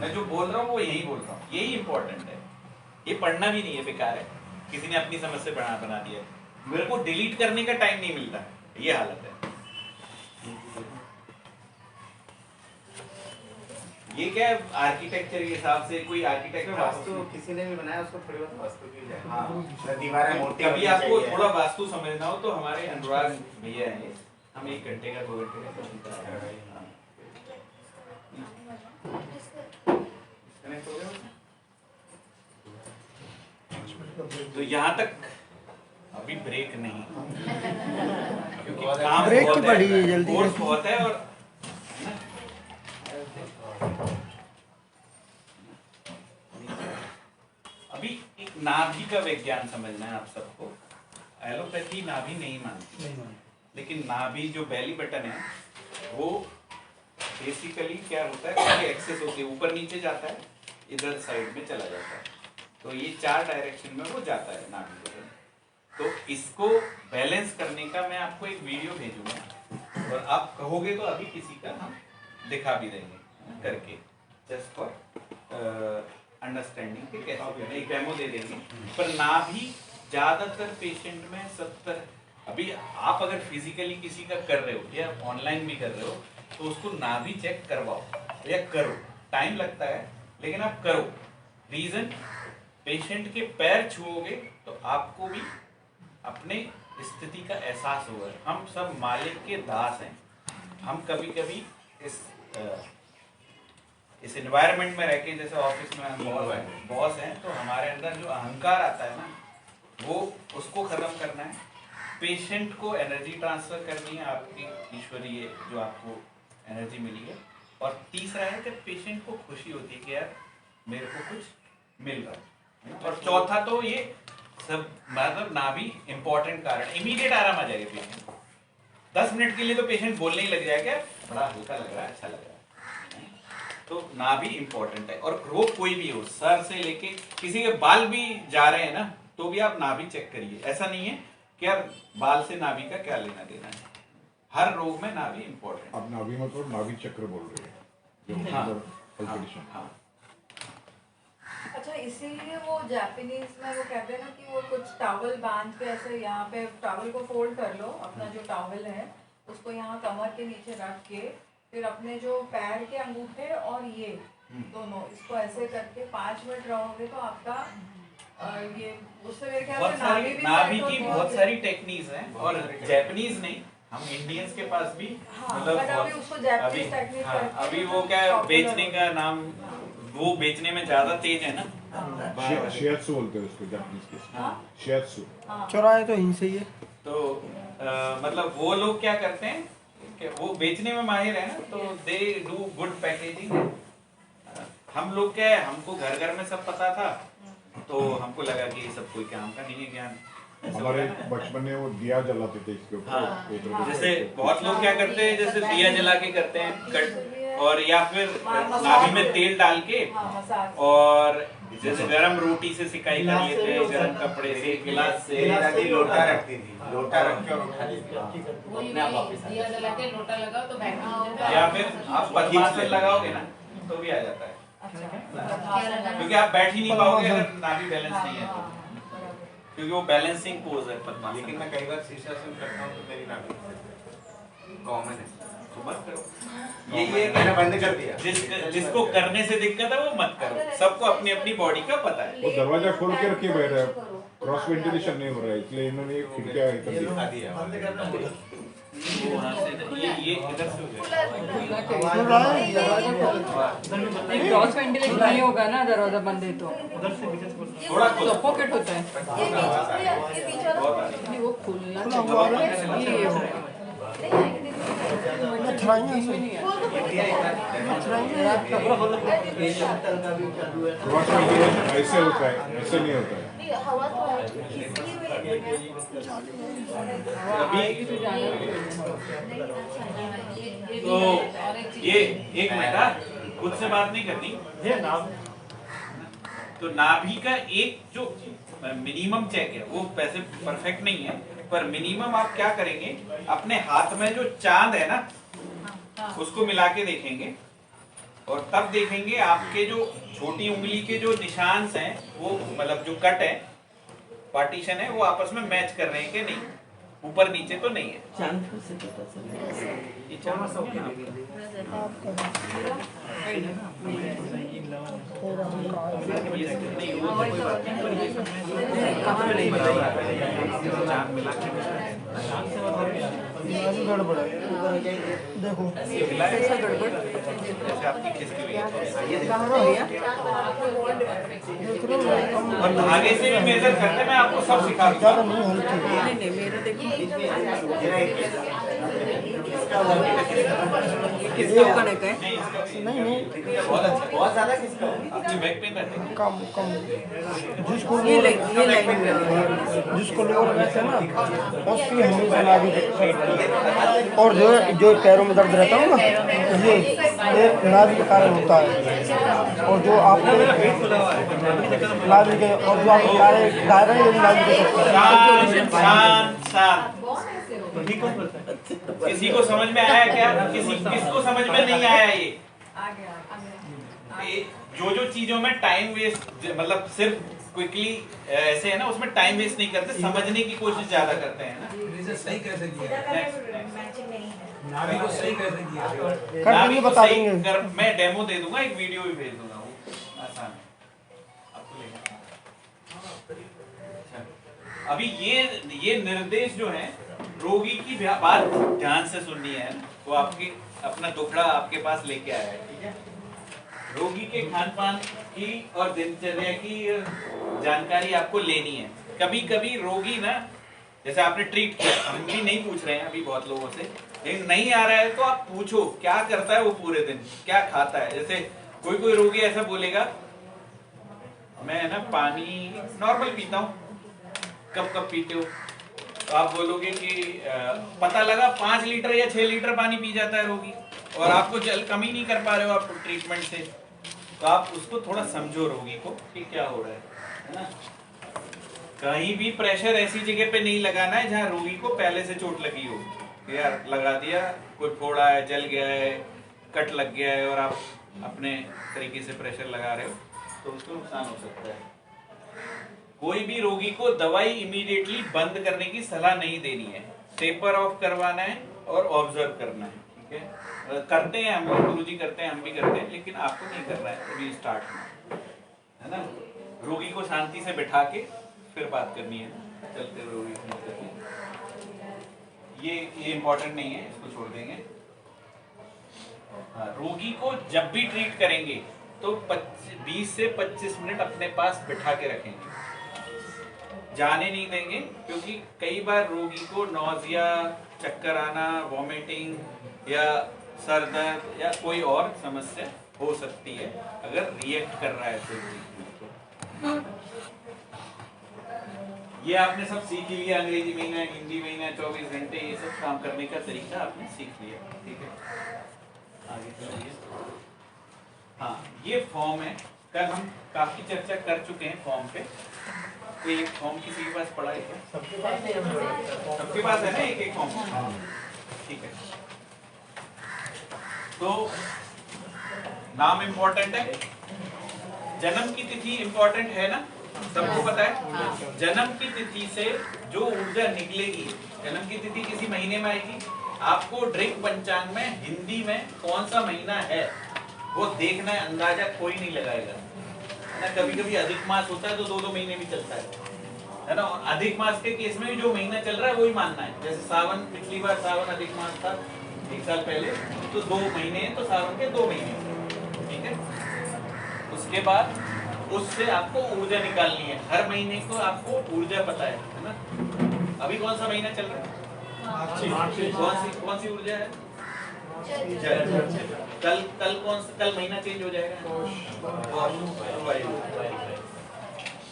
मैं जो बोल रहा हूँ वो यही बोल रहा हूँ, यही इंपॉर्टेंट है। ये पढ़ना भी नहीं है, बेकार है, किसी ने अपनी समझ से बना दिया। मेरे को डिलीट करने का टाइम नहीं मिलता, ये हालत है। ये क्या है, आर्किटेक्चर के हिसाब से कोई आर्किटेक्चर वास्तु किसी ने भी बनाया उसको थोड़ी बहुत वास्तु की जाए। हाँ, दीवारें मोटी कभी आपको थोड़ा वास्तु समझना हो तो हमारे अनुराग भैया हैं, हम 1 घंटे का 2 घंटे का तो यहाँ तक अभी ब्रेक नहीं, क्योंकि काम ब्रेक बहुत की बड़ी है, जल्दी कोर्स बहुत है। और अभी एक नाभि का विज्ञान समझना है आप सबको। एलोपैथी नाभि नहीं मानती, लेकिन नाभि जो बेली बटन है वो बेसिकली क्या होता है, एक्सेस होती है, ऊपर नीचे जाता है, इधर साइड में चला जाता है, तो ये 4 डायरेक्शन में वो जाता है नाभि बटन। तो इसको बैलेंस करने का मैं आपको एक वीडियो भेजूंगा और आप कहोगे तो अभी किसी का हम दिखा भी देंगे करके, जस्ट फॉर अंडरस्टैंडिंग के कैसे एक डेमो दे देंगे। पर नाभि ज्यादातर पेशेंट में 70, अभी आप अगर फिजिकली किसी का कर रहे हो या ऑनलाइन भी कर रहे हो तो उसको नाभि चेक करवाओ या करो, टाइम लगता है लेकिन आप करो। रीजन, पेशेंट के पैर छुओगे तो आपको भी अपने स्थिति का एहसास होगा। हम सब मालिक के दास हैं, हम कभी कभी इस एनवायरनमेंट में रह के, जैसे ऑफिस में हम बॉस हैं तो हमारे अंदर जो अहंकार आता है ना, वो उसको खत्म करना है, पेशेंट को एनर्जी ट्रांसफर करनी है, आपकी ईश्वरीय जो आपको एनर्जी मिली है। और तीसरा है कि पेशेंट को खुशी होती है कि यार मेरे को कुछ मिल रहा है। और चौथा तो ये सब मतलब नाभि इंपॉर्टेंट कारण, इमीडिएट आराम आ जाएगा पेशेंट को। 10 मिनट के लिए तो पेशेंट बोलने ही लग जाएगा, बड़ा हल्का लग रहा है, अच्छा लग रहा है। तो नाभि इंपॉर्टेंट है। और रोग कोई भी हो, सर से लेके किसी के बाल भी जा रहे हैं ना, तो भी आप नाभि चेक करिए। ऐसा नहीं है कि यार बाल से नाभि का क्या लेना देना है, हर रोग में नाभि इंपॉर्टेंट। आप नाभि मतलब नाभि चक्र बोल रहे हैं जो हाँ, palpitation। हाँ। अच्छा, इसीलिए वो जापानीज में वो कहते हैं ना कि वो कुछ टॉवल बांध के ऐसे यहाँ पे टॉवल को फोल्ड कर लो, अपना जो टॉवल है उसको यहाँ कमर के नीचे रख के फिर अपने जो पैर के अंगूठे और ये दोनों इसको ऐसे करके 5 मिनट रहोगे तो आपका ये उससे मेरे ख्याल से नाभि की बहुत सारी टेक्निक्स हैं, और जापानीज नहीं, हम इंडियंस के पास भी मतलब अभी वो क्या बेचने का नाम, वो बेचने में ज्यादा तेज है ना, शियात्सु बोलते हैं उसको जापानीज के, शियात्सु। चौराहे तो इनसे ही है। तो मतलब वो लोग क्या करते हैं कि वो बेचने में माहिर है ना, तो दे डू गुड पैकेजिंग। हम लोग क्या है, हमको घर घर में सब पता था, तो हमको लगा कि ये सब कोई काम का नहीं है ज्ञान। हमारे बचपन में वो दिया जलाते थे इसके ऊपर। हाँ, जैसे बहुत लोग क्या करते हैं, जैसे दिया जला के करते हैं कट, और या फिर नाभि में तेल डाल के, और जैसे गरम रोटी से सिकाई कर लेते हैं, गरम कपड़े से, गिलास से, लोटा रखती थी, लोटा रख के और उठा लेती थी। दिया जला के लोटा लगाओ तो बैठना, या फिर आप पद्मासन लगाओगे ना तो भी आ जाता है, क्योंकि आप बैठ ही नहीं पाओगे अगर नाभि बैलेंस नहीं है तो, क्योंकि वो बैलेंसिंग पोज है पद्मासन। लेकिन मैं कई बार शीर्षासन करता हूँ तो मेरी नाभि कॉमन है, तो मत करो। ये मैंने बंद कर दिया। जिसको करने से दिक्कत है वो मत करो, सबको अपनी अपनी बॉडी का पता है। वो दरवाजा खोल के रखे बैठ रहे हैं, क्रॉस वेंटिलेशन नहीं हो रहा है, इसलिए इन्होंने एक खिड़कियां दिखा दिया। ये इधर से हो जाएगा। क्रॉस वेंटिलेशन नहीं होगा ना, दरवाजा बंद है तो थोड़ा सफोकेट होता है। नहीं, वो खुलना ऐसे होता है, ऐसे नहीं होता है। तो ये एक मिनट, खुद से बात नहीं करनी। तो नाभि का एक जो मिनिमम चेक है, वो वैसे परफेक्ट नहीं है, पर मिनिमम आप क्या करेंगे, अपने हाथ में जो चांद है ना उसको मिला के देखेंगे, और तब देखेंगे आपके जो छोटी उंगली के जो निशान हैं, वो मतलब जो कट है, पार्टीशन है, वो आपस में मैच कर रहे हैं कि नहीं, ऊपर नीचे तो नहीं है। चांद से पता चला। ये चांद सब गड़बड़ है, देखो कैसा गड़बड़ और धागे से भी मेजर करते, मैं आपको सब सिखा दूंगा। नहीं मेरा देखो किसका कनेक्ट है? नहीं बहुत ज्यादा किसका अपने बैक पेन रहते हैं। कम कम जिसको ये लाइन जिसको लोअर बैक है ना उसकी हमेशा नाभि दिक्कत, और जो पैरों में दर्द रहता है ना ये नाभि के कारण होता है, और जो आपको नाभि के और जो आपके दायरा है नाभि के किसी को समझ में आया क्या? किसको समझ में नहीं आया? ये जो चीजों में टाइम वेस्ट, मतलब सिर्फ क्विकली ऐसे है ना, उसमें टाइम वेस्ट नहीं करते, समझने की कोशिश ज्यादा करते हैं ना। सही कैसे किया? नाभि को सही कैसे किया? नाभि को बता सही देंगे। मैं डेमो दे दूंगा, एक वीडियो भी भेज दूंगा, वो आसान है आपको लेना। अच्छा, अभी ये निर्देश जो है, रोगी की बात ध्यान से सुननी है, वो आपकी अपना दुखड़ा आपके पास लेके आया है, ठीक है। रोगी के खान पान की और दिनचर्या की जानकारी आपको लेनी है। कभी कभी रोगी ना, जैसे आपने ट्रीट किया, हम भी नहीं पूछ रहे हैं अभी बहुत लोगों से, लेकिन नहीं आ रहा है तो आप पूछो क्या करता है वो पूरे दिन, क्या खाता है। जैसे कोई रोगी ऐसा बोलेगा, मैं ना पानी नॉर्मल पीता हूँ, कब पीते हो? तो आप बोलोगे कि पता लगा 5 लीटर या 6 लीटर पानी पी जाता है रोगी, और आपको जल कम ही नहीं कर पा रहे हो आप ट्रीटमेंट से, तो आप उसको थोड़ा समझो रोगी को कि क्या हो रहा है ना। कहीं भी प्रेशर ऐसी जगह पे नहीं लगाना है जहाँ रोगी को पहले से चोट लगी हो, यार लगा दिया, कोई फोड़ा है, जल गया है, कट लग गया है, और आप अपने तरीके से प्रेशर लगा रहे हो तो उसको नुकसान हो सकता है। कोई भी रोगी को दवाई इमीडिएटली बंद करने की सलाह नहीं देनी है, टेपर ऑफ करवाना है और ऑब्जर्व करना है, ठीक है। करते हैं हम लोग, गुरुजी करते हैं, हम भी करते हैं, लेकिन आपको नहीं करना है अभी स्टार्ट में, है ना। रोगी को शांति से बिठा के फिर बात करनी है, चलते हुए रोगी को करनी है। ये इम्पोर्टेंट नहीं है, इसको छोड़ देंगे। हाँ, रोगी को जब भी ट्रीट करेंगे तो 20 से 25 मिनट अपने पास बिठा के रखेंगे, जाने नहीं देंगे, क्योंकि कई बार रोगी को नौजिया, चक्कर आना, वॉमिटिंग या सर दर्द या कोई और समस्या हो सकती है अगर रिएक्ट कर रहा है तो। ये आपने सब सीख लिया, अंग्रेजी महीना, हिंदी महीना, 24 घंटे, ये सब काम करने का तरीका आपने सीख लिया, ठीक है। आगे चलिए। हाँ, ये फॉर्म है, कल हम काफी चर्चा कर चुके हैं फॉर्म पे। एक फॉर्म किसी के पास पड़ा है क्या? सबके पास है ना एक फॉर्म, ठीक है। तो नाम इम्पोर्टेंट है, जन्म की तिथि इम्पोर्टेंट है ना, सबको पता है। जन्म की तिथि से जो ऊर्जा निकलेगी, जन्म की तिथि किसी महीने में आएगी, आपको ड्रिंक पंचांग में हिंदी में कौन सा महीना है वो देखना है, अंदाजा कोई नहीं लगाएगा ना। कभी कभी अधिक मास होता है तो 2-2 महीने भी चलता है ना। और अधिक मास के केस में भी जो महीना चल रहा है वही मानना है। जैसे सावन, पिछली बार सावन अधिक मास था 1 साल पहले, तो 2 महीने हैं तो सावन के 2 महीने, ठीक है। उसके बाद उससे आपको ऊर्जा निकालनी है, हर महीने को आपको ऊर्जा पता है ना। अभी कौन सा महीना चल रहा है? कौन सी ऊर्जा है? कल महीना चेंज हो जाएगा।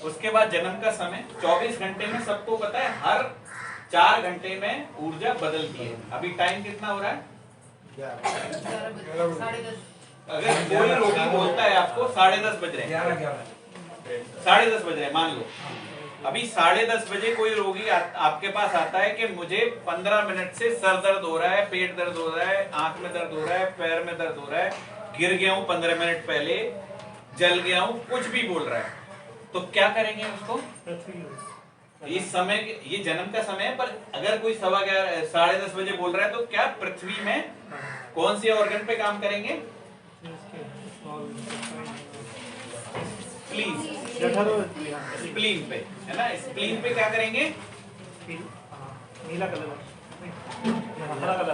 उसके बाद जन्म का समय 24 घंटे में सबको पता है, हर 4 घंटे में ऊर्जा बदलती है। अभी टाइम कितना हो रहा है? 10:30। अगर कोई रोगी बोलता है आपको 10:30 बज रहे हैं, 10:30 बज रहे हैं, मान लो अभी 10:30 बजे कोई रोगी आपके पास आता है कि मुझे 15 मिनट से सर दर्द हो रहा है, पेट दर्द हो रहा है, आंख में दर्द हो रहा है, पैर में दर्द हो रहा है, गिर गया हूं 15 मिनट पहले, जल गया हूं, कुछ भी बोल रहा है, तो क्या करेंगे उसको? इस समय, ये जन्म का समय है, पर अगर कोई 10:15 बजे बोल रहा है तो क्या पृथ्वी में कौन से ऑर्गन पे काम करेंगे? स्प्लीन पे, है ना। स्प्लीन पे क्या करेंगे? नीला कलर, हरा कलर।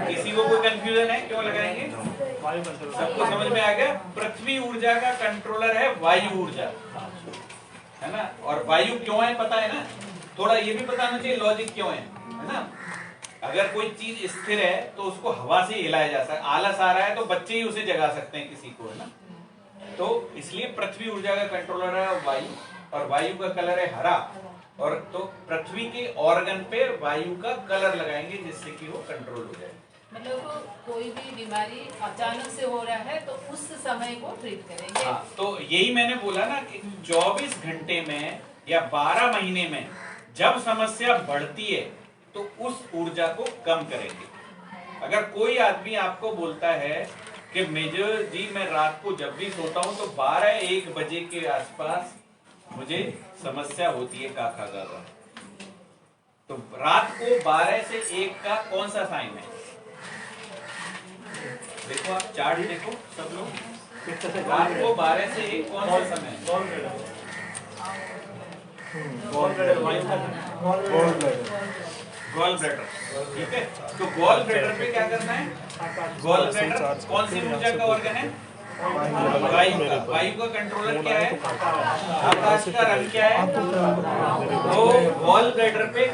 किसी को कोई कंफ्यूजन है क्यों लगाएंगे? सबको समझ में आ गया? पृथ्वी ऊर्जा का कंट्रोलर है वायु ऊर्जा, है ना। और वायु क्यों है पता है ना, थोड़ा ये भी पता होना चाहिए लॉजिक क्यों है ना। अगर कोई चीज स्थिर है तो उसको हवा से हिलाया जा सकता है, आलस आ रहा है तो बच्चे ही उसे जगा सकते हैं किसी को, है ना। तो इसलिए पृथ्वी ऊर्जा का कंट्रोलर है वायु, और वायु का कलर है हरा, और तो पृथ्वी के ऑर्गन पे वायु का कलर लगाएंगे जिससे कि वो कंट्रोल हो जाए। मतलब कोई भी बीमारी अचानक से हो रहा है तो उस समय को ट्रीट करेंगे। हाँ, तो यही मैंने बोला ना कि 24 घंटे में या 12 महीने में जब समस्या बढ़ती है तो उस ऊर्जा को कम करेंगे। अगर कोई आदमी आपको बोलता है कि मेजर जी मैं रात को जब भी सोता हूं तो 12-1 बजे के आसपास मुझे समस्या होती है काका गागा, तो रात को 12 से 1 का कौन सा साइन है? देखो आप चार्ट देखो सब लोग, रात को 12 से 1 कौन सा समय है? गॉल ब्लैडर, ठीक है। तो गॉल ब्लैडर पे क्या करना है? गॉल ब्लैडर कौन सी ऊर्जा का ऑर्गन है? वायु का। वायु का कंट्रोलर क्या है? आकाश का रंग क्या है? तो गॉल ब्लैडर पे